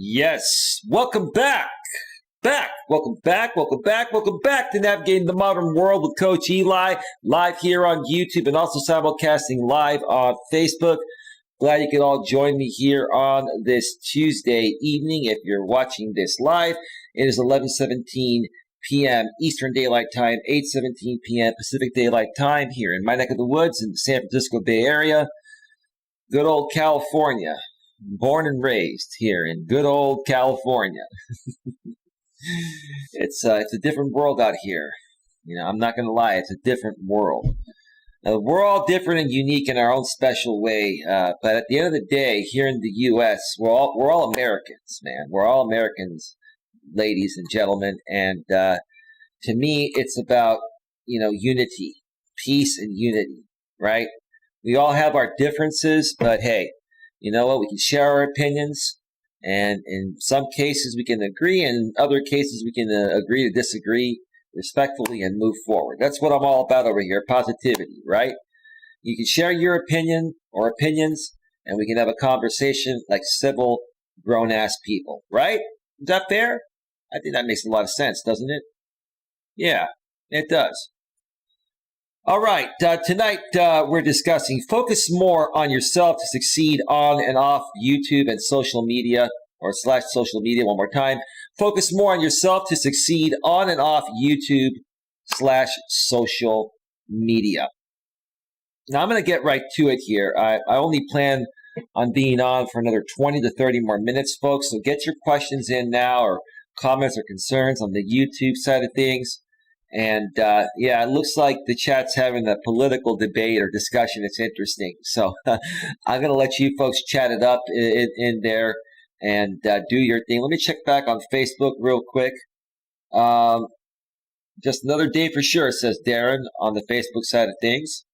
Yes. Welcome back. Welcome back to Navigating the Modern World with Coach Eli, live here on YouTube and also simulcasting live on Facebook. Glad you could all join me here on this Tuesday evening. If you're watching this live, it is 11:17 p.m. Eastern Daylight Time, 8:17 p.m. Pacific Daylight Time here in my neck of the woods in the San Francisco Bay Area. Good old California. Born and raised here in good old California. It's a different world out here. You know, I'm not going to lie. It's a different world. We're all different and unique in our own special way. But at the end of the day, here in the U.S., we're all Americans, man. We're all Americans, ladies and gentlemen. And to me, it's about, unity, peace and unity, right? We all have our differences, but hey, you know what? We can share our opinions. And in some cases, we can agree. And in other cases, we can agree to disagree respectfully and move forward. That's what I'm all about over here, positivity, right? You can share your opinion or opinions, and we can have a conversation like civil, grown-ass people, right? Is that fair? I think that makes a lot of sense, doesn't it? Yeah, it does. All right, tonight we're discussing focus more on yourself to succeed on and off YouTube and social media, or / social media one more time. Focus more on yourself to succeed on and off YouTube / social media. Now I'm going to get right to it here. I only plan on being on for another 20 to 30 more minutes, folks. So get your questions in now, or comments or concerns on the YouTube side of things. And it looks like the chat's having a political debate or discussion. It's interesting. So I'm going to let you folks chat it up in there and do your thing. Let me check back on Facebook real quick. Just another day for sure, says Darren on the Facebook side of things.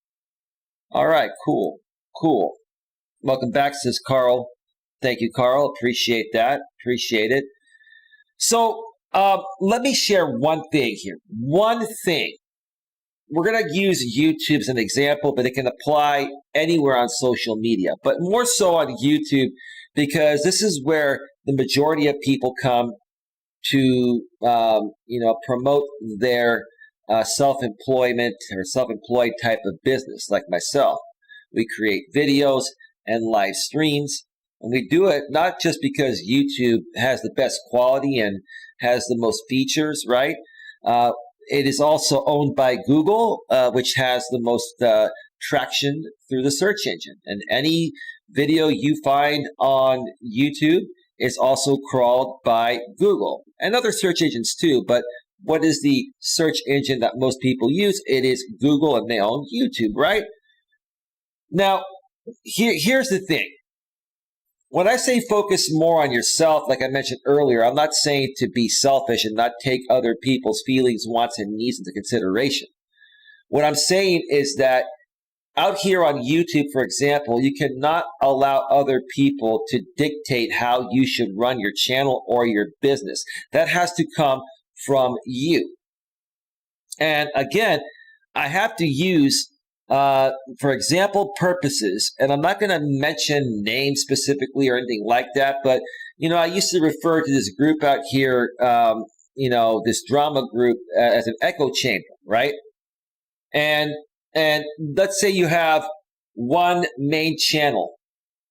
All right, cool. Welcome back, says Carl. Thank you, Carl. Appreciate that. Appreciate it. So, let me share one thing here. One thing. We're going to use YouTube as an example, but it can apply anywhere on social media, but more so on YouTube because this is where the majority of people come to, promote their self-employment or self-employed type of business, like myself. We create videos and live streams. And we do it not just because YouTube has the best quality and has the most features, right? It is also owned by Google, which has the most traction through the search engine. And any video you find on YouTube is also crawled by Google and other search engines too. But what is the search engine that most people use? It is Google, and they own YouTube, right? Now, here's the thing. When I say focus more on yourself, like I mentioned earlier, I'm not saying to be selfish and not take other people's feelings, wants, and needs into consideration. What I'm saying is that out here on YouTube, for example, you cannot allow other people to dictate how you should run your channel or your business. That has to come from you. And again, I have to use for example purposes, and I'm not going to mention names specifically or anything like that, but, I used to refer to this group out here, this drama group as an echo chamber, right? And let's say you have one main channel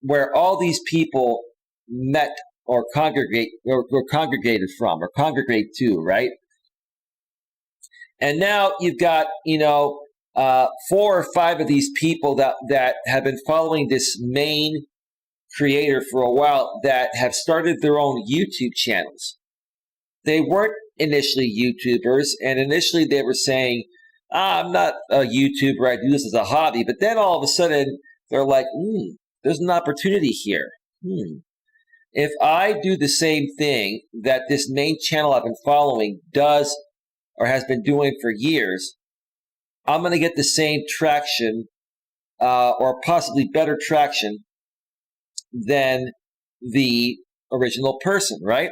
where all these people met or congregate or congregated from or congregate to, right? And now you've got, 4 or 5 of these people that have been following this main creator for a while that have started their own YouTube channels. They weren't initially YouTubers, and initially they were saying, I'm not a YouTuber, I do this as a hobby. But then all of a sudden, they're like, there's an opportunity here. If I do the same thing that this main channel I've been following does or has been doing for years, I'm going to get the same traction or possibly better traction than the original person, right?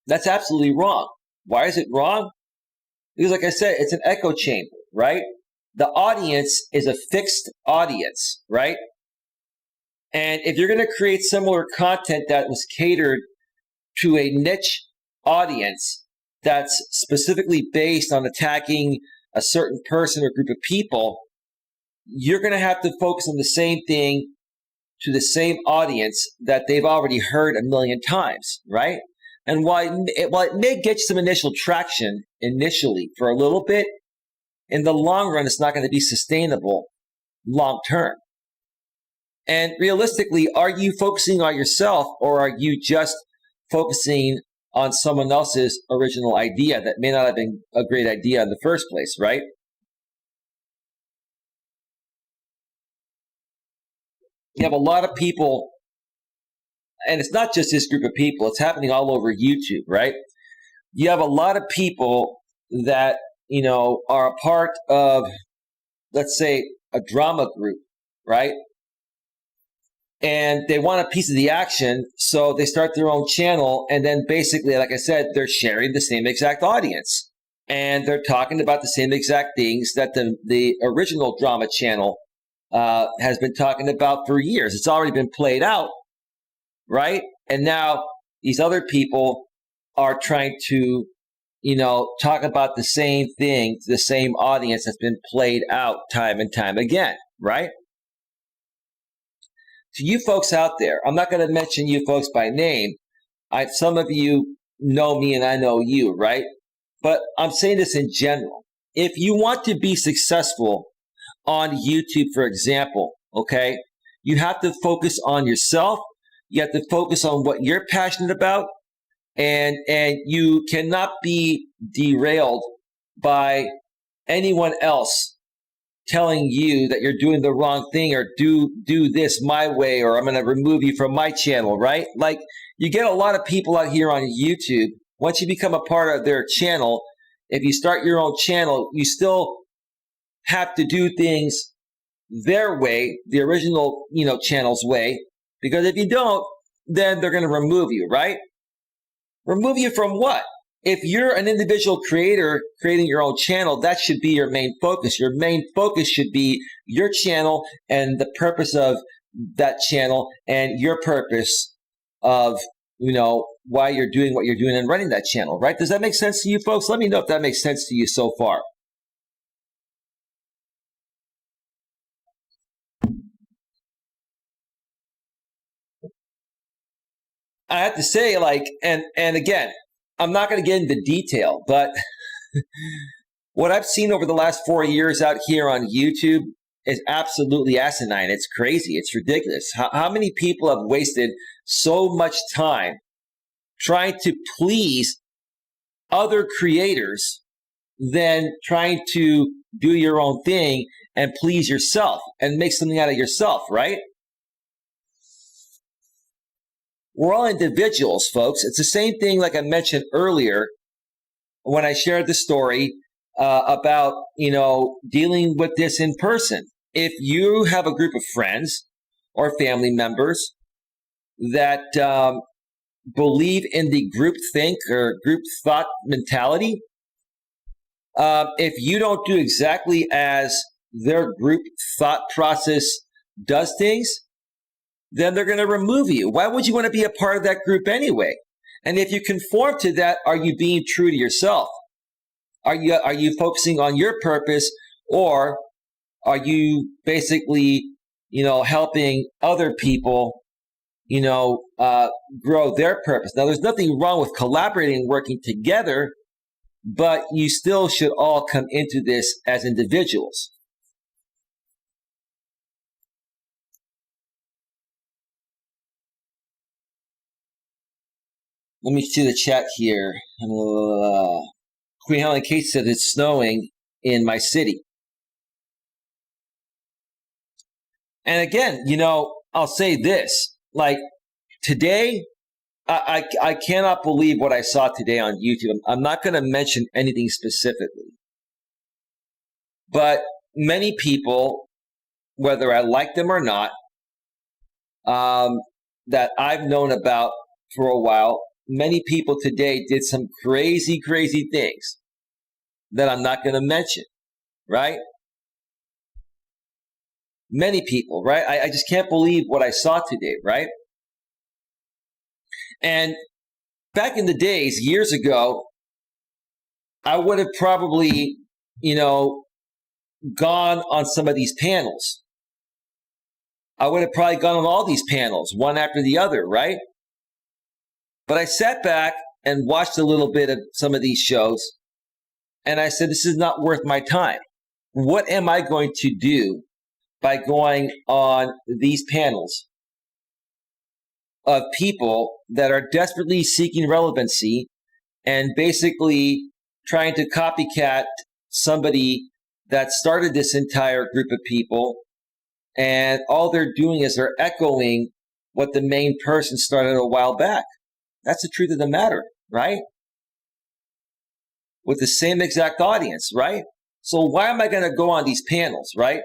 That's absolutely wrong. Why is it wrong? Because like I said, it's an echo chamber, right? The audience is a fixed audience, right? And if you're going to create similar content that was catered to a niche audience that's specifically based on attacking a certain person or group of people, you're going to have to focus on the same thing to the same audience that they've already heard a million times, right? And while it may get you some initial traction initially for a little bit, in the long run, it's not going to be sustainable long term. And realistically, are you focusing on yourself, or are you just focusing on someone else's original idea that may not have been a great idea in the first place, right? You have a lot of people, and it's not just this group of people, it's happening all over YouTube, right? You have a lot of people that, are a part of, let's say, a drama group, right? And they want a piece of the action, so they start their own channel, and then basically, like I said, they're sharing the same exact audience. And they're talking about the same exact things that the original drama channel has been talking about for years. It's already been played out, right? And now these other people are trying to, talk about the same thing to the same audience that's been played out time and time again, right? To you folks out there, I'm not going to mention you folks by name. Some of you know me and I know you, right? But I'm saying this in general. If you want to be successful on YouTube, for example, okay, you have to focus on yourself. You have to focus on what you're passionate about, and you cannot be derailed by anyone else telling you that you're doing the wrong thing, or do this my way, or I'm going to remove you from my channel, right? Like, you get a lot of people out here on YouTube. Once you become a part of their channel, if you start your own channel, you still have to do things their way, the original, channel's way, because if you don't, then they're going to remove you, right? Remove you from what? If you're an individual creator creating your own channel, that should be your main focus. Your main focus should be your channel and the purpose of that channel, and your purpose of, why you're doing what you're doing and running that channel, right? Does that make sense to you folks? Let me know if that makes sense to you so far. I have to say, and again, I'm not going to get into detail, but what I've seen over the last 4 years out here on YouTube is absolutely asinine. It's crazy. It's ridiculous. How many people have wasted so much time trying to please other creators than trying to do your own thing and please yourself and make something out of yourself, right? We're all individuals, folks. It's the same thing like I mentioned earlier when I shared the story about, dealing with this in person. If you have a group of friends or family members that believe in the group think or group thought mentality, if you don't do exactly as their group thought process does things, then they're going to remove you. Why would you want to be a part of that group anyway? And if you conform to that, are you being true to yourself? Are you focusing on your purpose, or are you basically, helping other people, grow their purpose? Now, there's nothing wrong with collaborating and working together, but you still should all come into this as individuals. Let me see the chat here. Queen Helen Kate said it's snowing in my city. And again, I'll say this. Like, today, I cannot believe what I saw today on YouTube. I'm not going to mention anything specifically. But many people, whether I like them or not, that I've known about for a while, many people today did some crazy, crazy things that I'm not going to mention, right? Many people, right? I just can't believe what I saw today, right? And back in the days, years ago, I would have probably, gone on some of these panels. I would have probably gone on all these panels, one after the other, right? But I sat back and watched a little bit of some of these shows, and I said, this is not worth my time. What am I going to do by going on these panels of people that are desperately seeking relevancy and basically trying to copycat somebody that started this entire group of people, and all they're doing is they're echoing what the main person started a while back. That's the truth of the matter, right? With the same exact audience, right? So why am I going to go on these panels, right?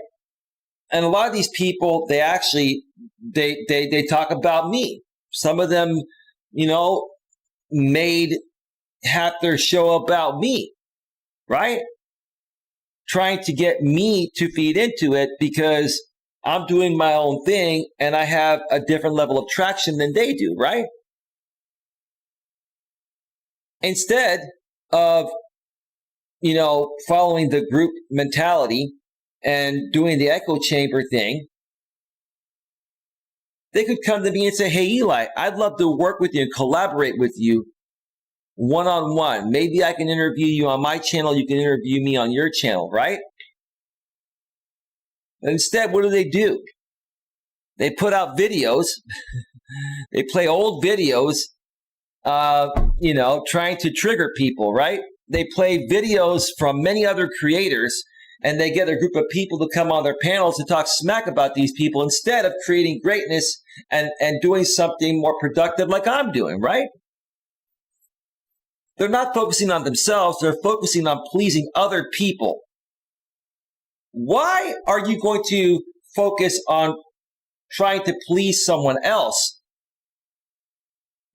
And a lot of these people, they actually, they talk about me. Some of them, made half their show about me, right? Trying to get me to feed into it because I'm doing my own thing and I have a different level of traction than they do, right? Instead of, following the group mentality and doing the echo chamber thing, they could come to me and say, hey, Eli, I'd love to work with you and collaborate with you one-on-one. Maybe I can interview you on my channel. You can interview me on your channel, right? And instead, what do? They put out videos. They play old videos, trying to trigger people, right? They play videos from many other creators, and they get a group of people to come on their panels to talk smack about these people instead of creating greatness and doing something more productive like I'm doing, right? They're not focusing on themselves. They're focusing on pleasing other people. Why are you going to focus on trying to please someone else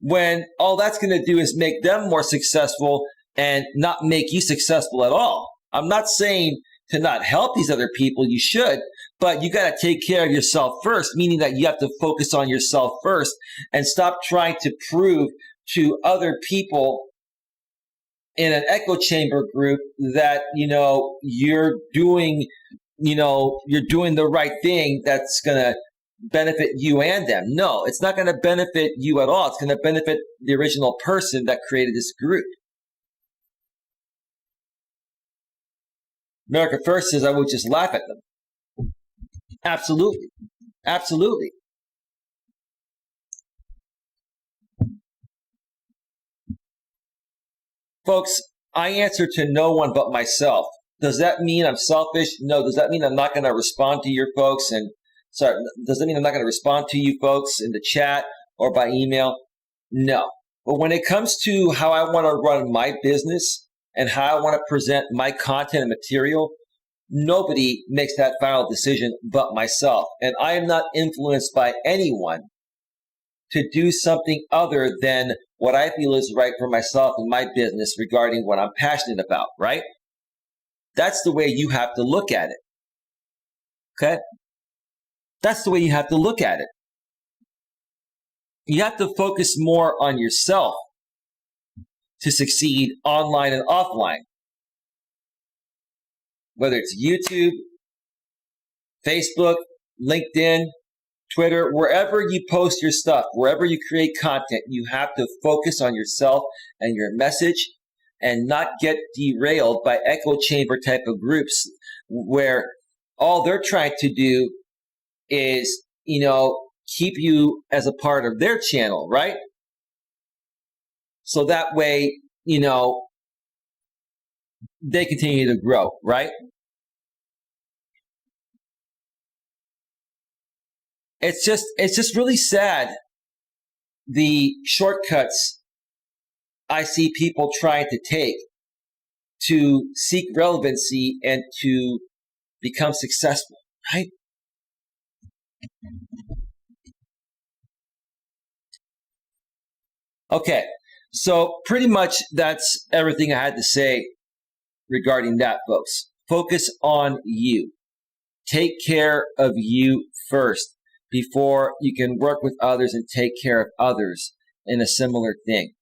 when all that's going to do is make them more successful and not make you successful at all? I'm not saying to not help these other people. You should, but you got to take care of yourself first, meaning that you have to focus on yourself first and stop trying to prove to other people in an echo chamber group that, you're doing the right thing that's going to benefit you and them. No, it's not going to benefit you at all. It's going to benefit the original person that created this group. America First says I would just laugh at them. Absolutely. Absolutely. Folks, I answer to no one but myself. Does that mean I'm selfish? No. Does that mean I'm not going to respond to your folks? Does that mean I'm not going to respond to you folks in the chat or by email? No. But when it comes to how I want to run my business and how I want to present my content and material, nobody makes that final decision but myself. And I am not influenced by anyone to do something other than what I feel is right for myself and my business regarding what I'm passionate about, right? That's the way you have to look at it. Okay? That's the way you have to look at it. You have to focus more on yourself to succeed online and offline. Whether it's YouTube, Facebook, LinkedIn, Twitter, wherever you post your stuff, wherever you create content, you have to focus on yourself and your message and not get derailed by echo chamber type of groups where all they're trying to do is, keep you as a part of their channel, right? So that way, they continue to grow, right? It's just really sad, the shortcuts I see people trying to take to seek relevancy and to become successful, right? Okay, so pretty much that's everything I had to say regarding that, folks. Focus on you. take care of you first before you can work with others and take care of others in a similar thing.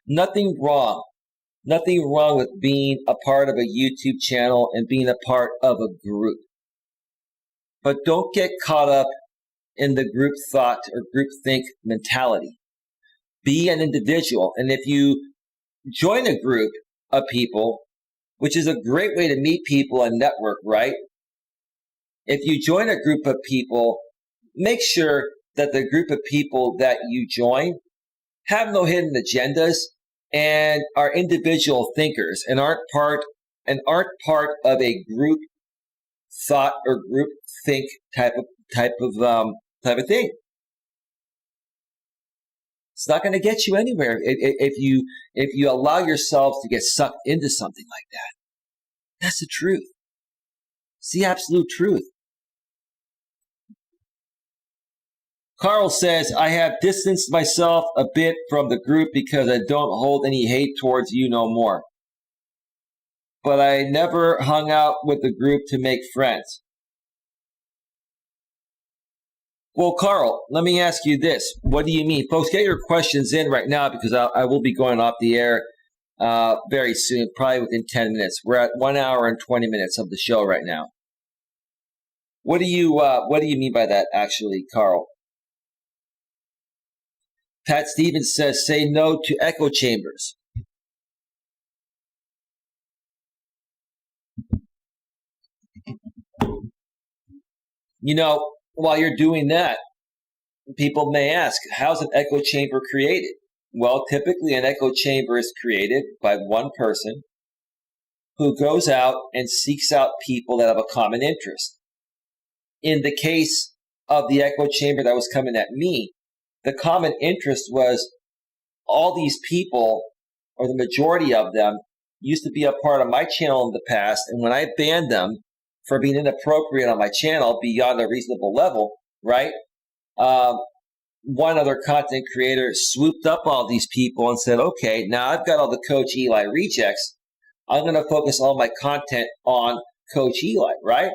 Nothing wrong with being a part of a YouTube channel and being a part of a group. But don't get caught up in the group thought or group think mentality. Be an individual. And if you join a group of people, which is a great way to meet people and network, right? If you join a group of people, make sure that the group of people that you join have no hidden agendas and are individual thinkers and aren't part of a group thought or group think type of thing. It's not going to get you anywhere if you allow yourselves to get sucked into something like that. That's the truth. It's the absolute truth. Carl says, I have distanced myself a bit from the group because I don't hold any hate towards you no more. But I never hung out with the group to make friends. Well, Carl, let me ask you this. What do you mean? Folks, get your questions in right now because I will be going off the air very soon, probably within 10 minutes. We're at 1 hour and 20 minutes of the show right now. What do you mean by that, actually, Carl? Pat Stevens says, say no to echo chambers. You know, while you're doing that, people may ask, how's an echo chamber created? Well, typically an echo chamber is created by one person who goes out and seeks out people that have a common interest. In the case of the echo chamber that was coming at me, the common interest was all these people, or the majority of them, used to be a part of my channel in the past, and when I banned them for being inappropriate on my channel beyond a reasonable level, right? One other content creator swooped up all these people and said, okay, now I've got all the Coach Eli rejects. I'm going to focus all my content on Coach Eli, right?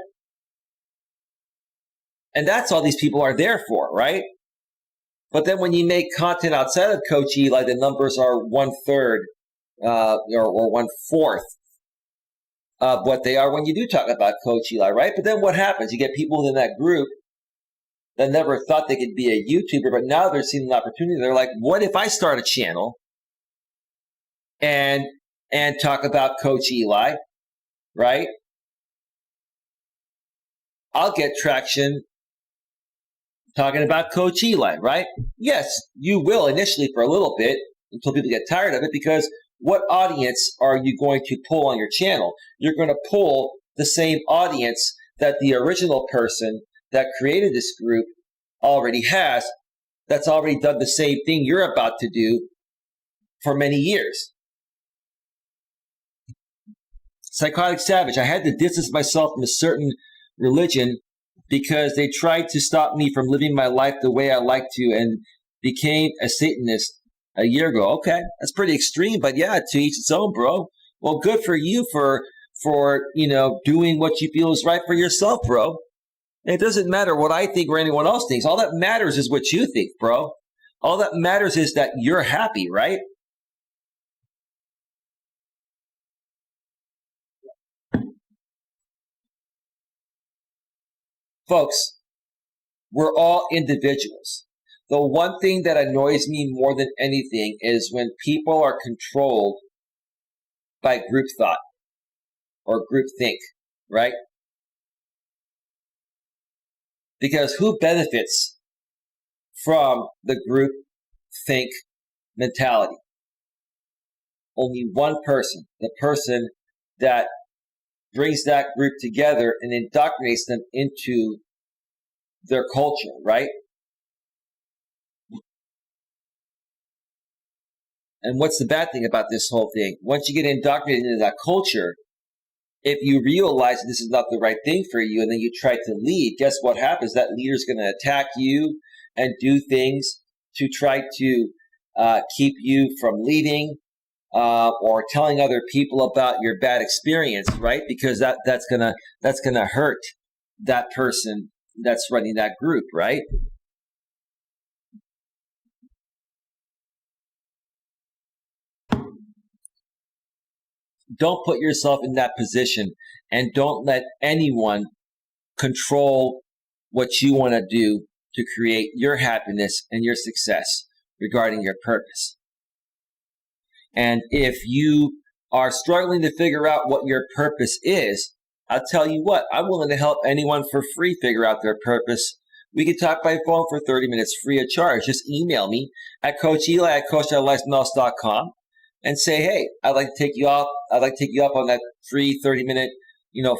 And that's all these people are there for, right? But then when you make content outside of Coach Eli, the numbers are 1/3 or 1/4 of what they are when you do talk about Coach Eli, right? But then what happens? You get people within that group that never thought they could be a YouTuber, but now they're seeing an opportunity. They're like, what if I start a channel and talk about Coach Eli, right? I'll get traction talking about Coach Eli, right? Yes, you will initially for a little bit until people get tired of it, because what audience are you going to pull on your channel? You're going to pull the same audience that the original person that created this group already has, that's already done the same thing you're about to do for many years. Psychotic Savage, I had to distance myself from a certain religion because they tried to stop me from living my life the way I like to, and became a Satanist a year ago. Okay, that's pretty extreme, but yeah, to each its own, bro. Well, good for you for doing what you feel is right for yourself, bro. It doesn't matter what I think or anyone else thinks. All that matters is what you think, bro. All that matters is that you're happy, right? Folks, we're all individuals. The one thing that annoys me more than anything is when people are controlled by group thought or group think, right? Because who benefits from the group think mentality? Only one person, the person that brings that group together and indoctrinates them into their culture, right? And what's the bad thing about this whole thing? Once you get indoctrinated into that culture, if you realize this is not the right thing for you and then you try to lead, guess what happens? That leader's going to attack you and do things to try to keep you from leading or telling other people about your bad experience, right? Because that's gonna hurt that person that's running that group, right? Don't put yourself in that position, and don't let anyone control what you want to do to create your happiness and your success regarding your purpose. And if you are struggling to figure out what your purpose is, I'll tell you what, I'm willing to help anyone for free figure out their purpose. We can talk by phone for 30 minutes free of charge. Just email me at coacheli@coacheli.com and say, hey, I'd like to take you up on that free 30-minute,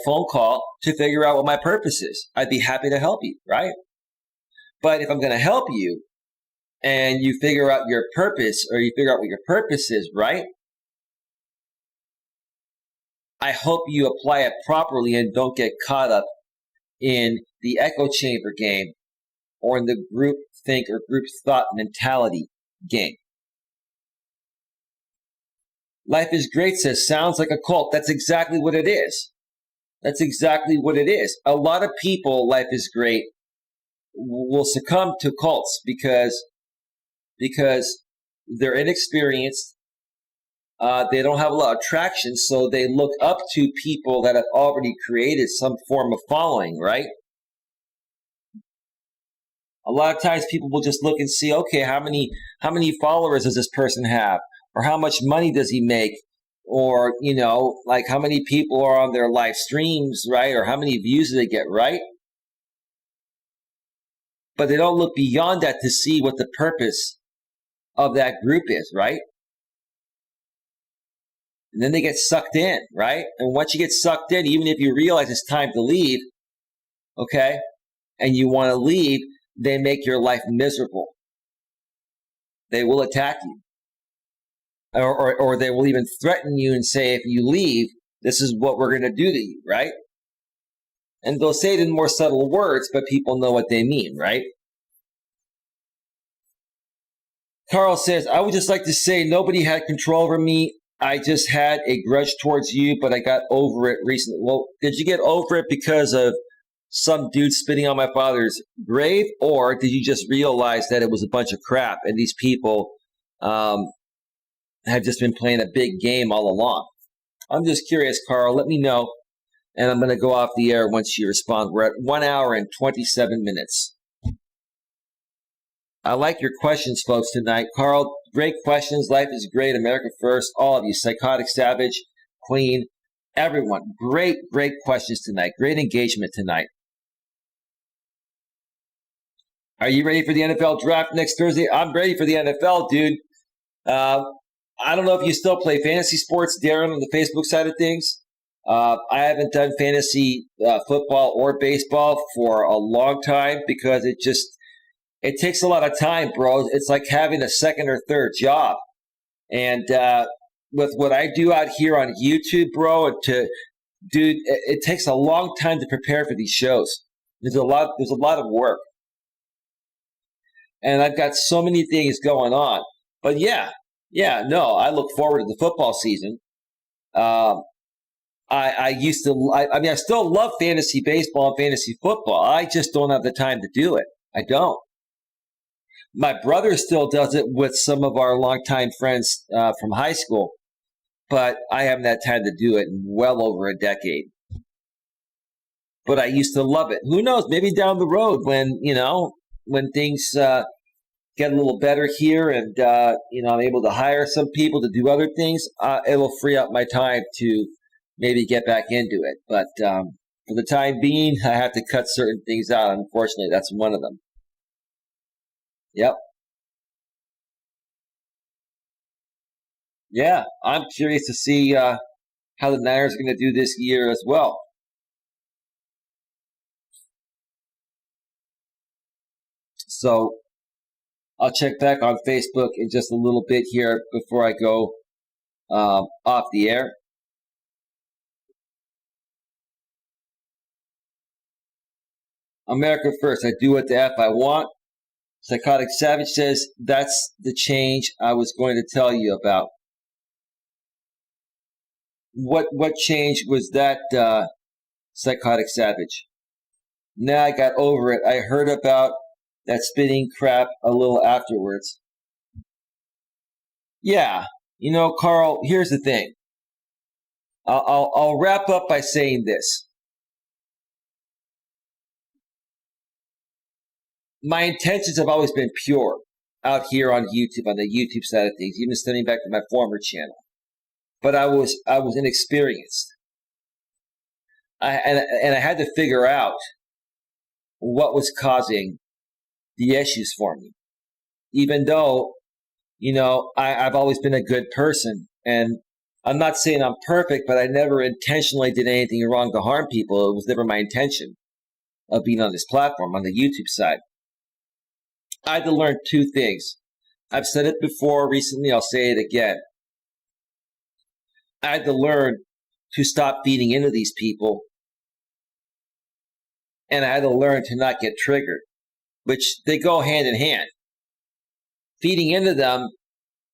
phone call to figure out what my purpose is. I'd be happy to help you, right? But if I'm going to help you and you figure out your purpose, or you figure out what your purpose is, right? I hope you apply it properly and don't get caught up in the echo chamber game or in the group think or group thought mentality game. Life is Great says, sounds like a cult. That's exactly what it is. That's exactly what it is. A lot of people, Life is Great, will succumb to cults because they're inexperienced. They don't have a lot of traction, so they look up to people that have already created some form of following, right? A lot of times people will just look and see, okay, how many followers does this person have? Or how much money does he make? Or, like how many people are on their live streams, right? Or how many views do they get, right? But they don't look beyond that to see what the purpose of that group is, right? And then they get sucked in, right? And once you get sucked in, even if you realize it's time to leave, okay, and you want to leave, they make your life miserable. They will attack you. Or they will even threaten you and say, if you leave, this is what we're going to do to you, right? And they'll say it in more subtle words, but people know what they mean, right? Carl says, I would just like to say nobody had control over me. I just had a grudge towards you, but I got over it recently. Well, did you get over it because of some dude spitting on my father's grave, or did you just realize that it was a bunch of crap and these people have just been playing a big game all along? I'm just curious, Carl. Let me know, and I'm going to go off the air once you respond. We're at 1 hour and 27 minutes. I like your questions, folks, tonight. Carl, great questions. Life is Great. America First. All of you. Psychotic Savage, Queen, everyone. Great, great questions tonight. Great engagement tonight. Are you ready for the NFL draft next Thursday? I'm ready for the NFL, dude. I don't know if you still play fantasy sports, Darren, on the Facebook side of things. I haven't done fantasy football or baseball for a long time because it takes a lot of time, bro. It's like having a second or third job. And with what I do out here on YouTube, bro, it takes a long time to prepare for these shows. There's a lot of work. And I've got so many things going on. But I look forward to the football season. I still love fantasy baseball and fantasy football. I just don't have the time to do it. I don't. My brother still does it with some of our longtime friends from high school, but I haven't had time to do it in well over a decade. But I used to love it. Who knows? Maybe down the road when things get a little better here and, I'm able to hire some people to do other things, it'll free up my time to maybe get back into it. But for the time being, I have to cut certain things out. Unfortunately, that's one of them. Yep. Yeah, I'm curious to see how the Niners are going to do this year as well. So I'll check back on Facebook in just a little bit here before I go off the air. America First. I do what the F I want. Psychotic Savage says, that's the change I was going to tell you about. What change was that, Psychotic Savage? Now I got over it. I heard about that spinning crap a little afterwards. Yeah, Carl, here's the thing. I'll wrap up by saying this. My intentions have always been pure out here on YouTube, on the YouTube side of things, even studying back to my former channel. But I was inexperienced. And I had to figure out what was causing the issues for me. Even though, I've always been a good person. And I'm not saying I'm perfect, but I never intentionally did anything wrong to harm people. It was never my intention of being on this platform, on the YouTube side. I had to learn two things. I've said it before recently. I'll say it again. I had to learn to stop feeding into these people. And I had to learn to not get triggered, which they go hand in hand. Feeding into them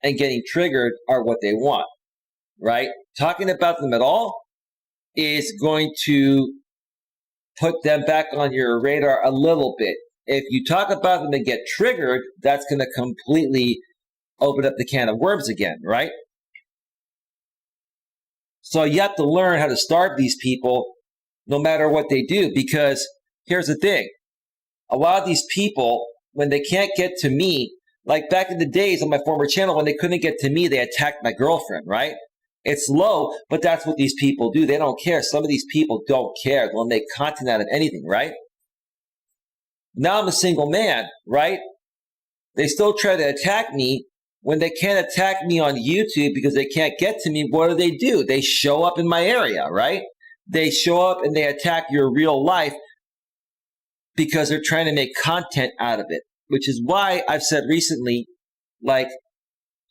and getting triggered are what they want, right? Talking about them at all is going to put them back on your radar a little bit. If you talk about them and get triggered, that's going to completely open up the can of worms again, right? So you have to learn how to starve these people no matter what they do, because here's the thing. A lot of these people, when they can't get to me, like back in the days on my former channel, when they couldn't get to me, they attacked my girlfriend, right? It's low, but that's what these people do. They don't care. Some of these people don't care. They'll make content out of anything, right? Now I'm a single man, right? They still try to attack me. When they can't attack me on YouTube because they can't get to me, what do? They show up in my area, right? They show up and they attack your real life because they're trying to make content out of it, which is why I've said recently, like,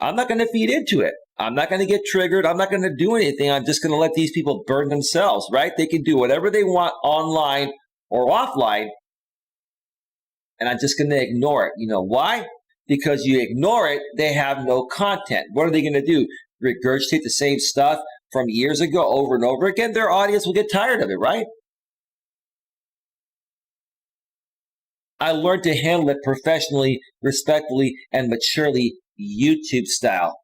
I'm not going to feed into it. I'm not going to get triggered. I'm not going to do anything. I'm just going to let these people burn themselves, right? They can do whatever they want online or offline, and I'm just going to ignore it. You know why? Because you ignore it, they have no content. What are they going to do? Regurgitate the same stuff from years ago over and over again? Their audience will get tired of it, right? I learned to handle it professionally, respectfully, and maturely, YouTube style.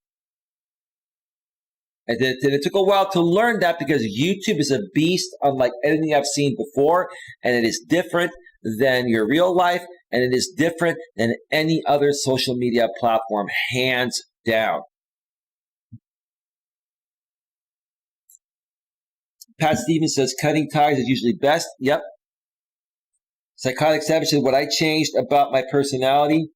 And it took a while to learn that because YouTube is a beast unlike anything I've seen before, and it is different than your real life, and it is different than any other social media platform, hands down. Pat Stevens says, cutting ties is usually best. Yep. Psychotic Savage said, what I changed about my personality.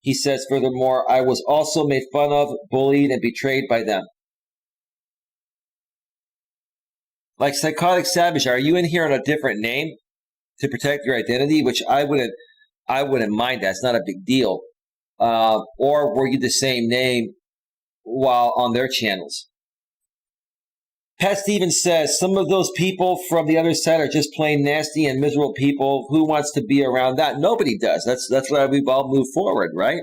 He says, furthermore, I was also made fun of, bullied, and betrayed by them. Like Psychotic Savage, are you in here on a different name to protect your identity? Which I wouldn't mind. That's not a big deal. Or were you the same name while on their channels? Pat Stevens says, some of those people from the other side are just plain nasty and miserable people. Who wants to be around that? Nobody does. That's why we've all moved forward, right?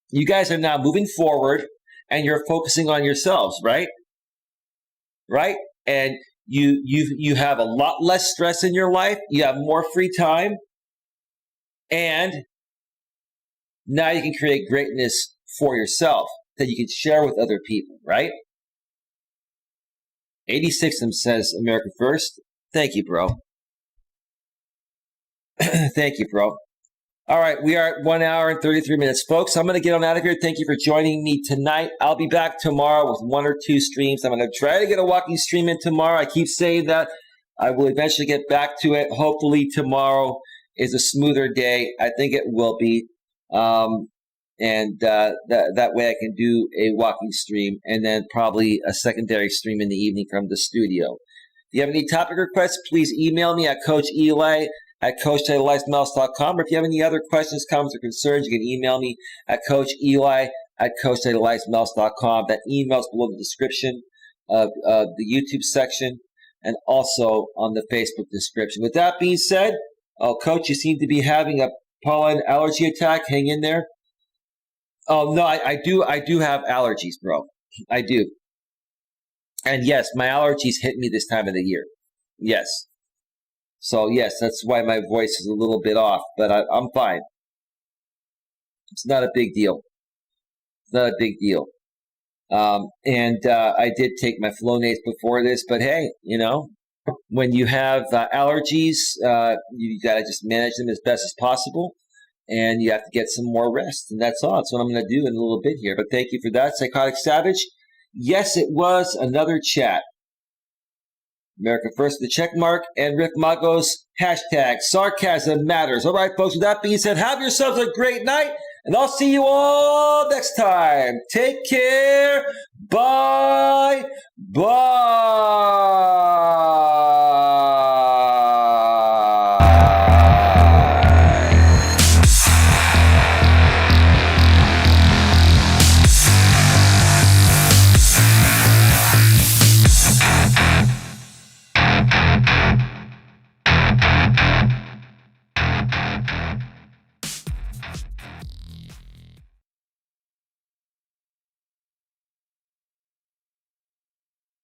You guys are now moving forward and you're focusing on yourselves, right? Right? And you have a lot less stress in your life. You have more free time. And now you can create greatness for yourself that you can share with other people, right? 86 says America First. Thank you, bro. Thank you, bro. All right, we are at 1 hour and 33 minutes. Folks, I'm going to get on out of here. Thank you for joining me tonight. I'll be back tomorrow with 1 or 2 streams. I'm going to try to get a walking stream in tomorrow. I keep saying that. I will eventually get back to it. Hopefully tomorrow is a smoother day. I think it will be. And that way I can do a walking stream and then probably a secondary stream in the evening from the studio. If you have any topic requests, please email me at coacheli@coacheli.com. Or if you have any other questions, comments, or concerns, you can email me at coacheli@coacheli.com. That email is below the description of the YouTube section and also on the Facebook description. With that being said, Coach, you seem to be having a pollen allergy attack. Hang in there. Oh, no, I do have allergies, bro. I do. And yes, my allergies hit me this time of the year. Yes. So, yes, that's why my voice is a little bit off, but I'm fine. It's not a big deal. It's not a big deal. And I did take my Flonase before this, but hey, when you have allergies, you got to just manage them as best as possible, and you have to get some more rest, and that's all. That's what I'm going to do in a little bit here. But thank you for that, Psychotic Savage. Yes, it was another chat. America First, the check mark, and Rick Magos, hashtag sarcasm matters. All right, folks, with that being said, have yourselves a great night, and I'll see you all next time. Take care. Bye. Bye.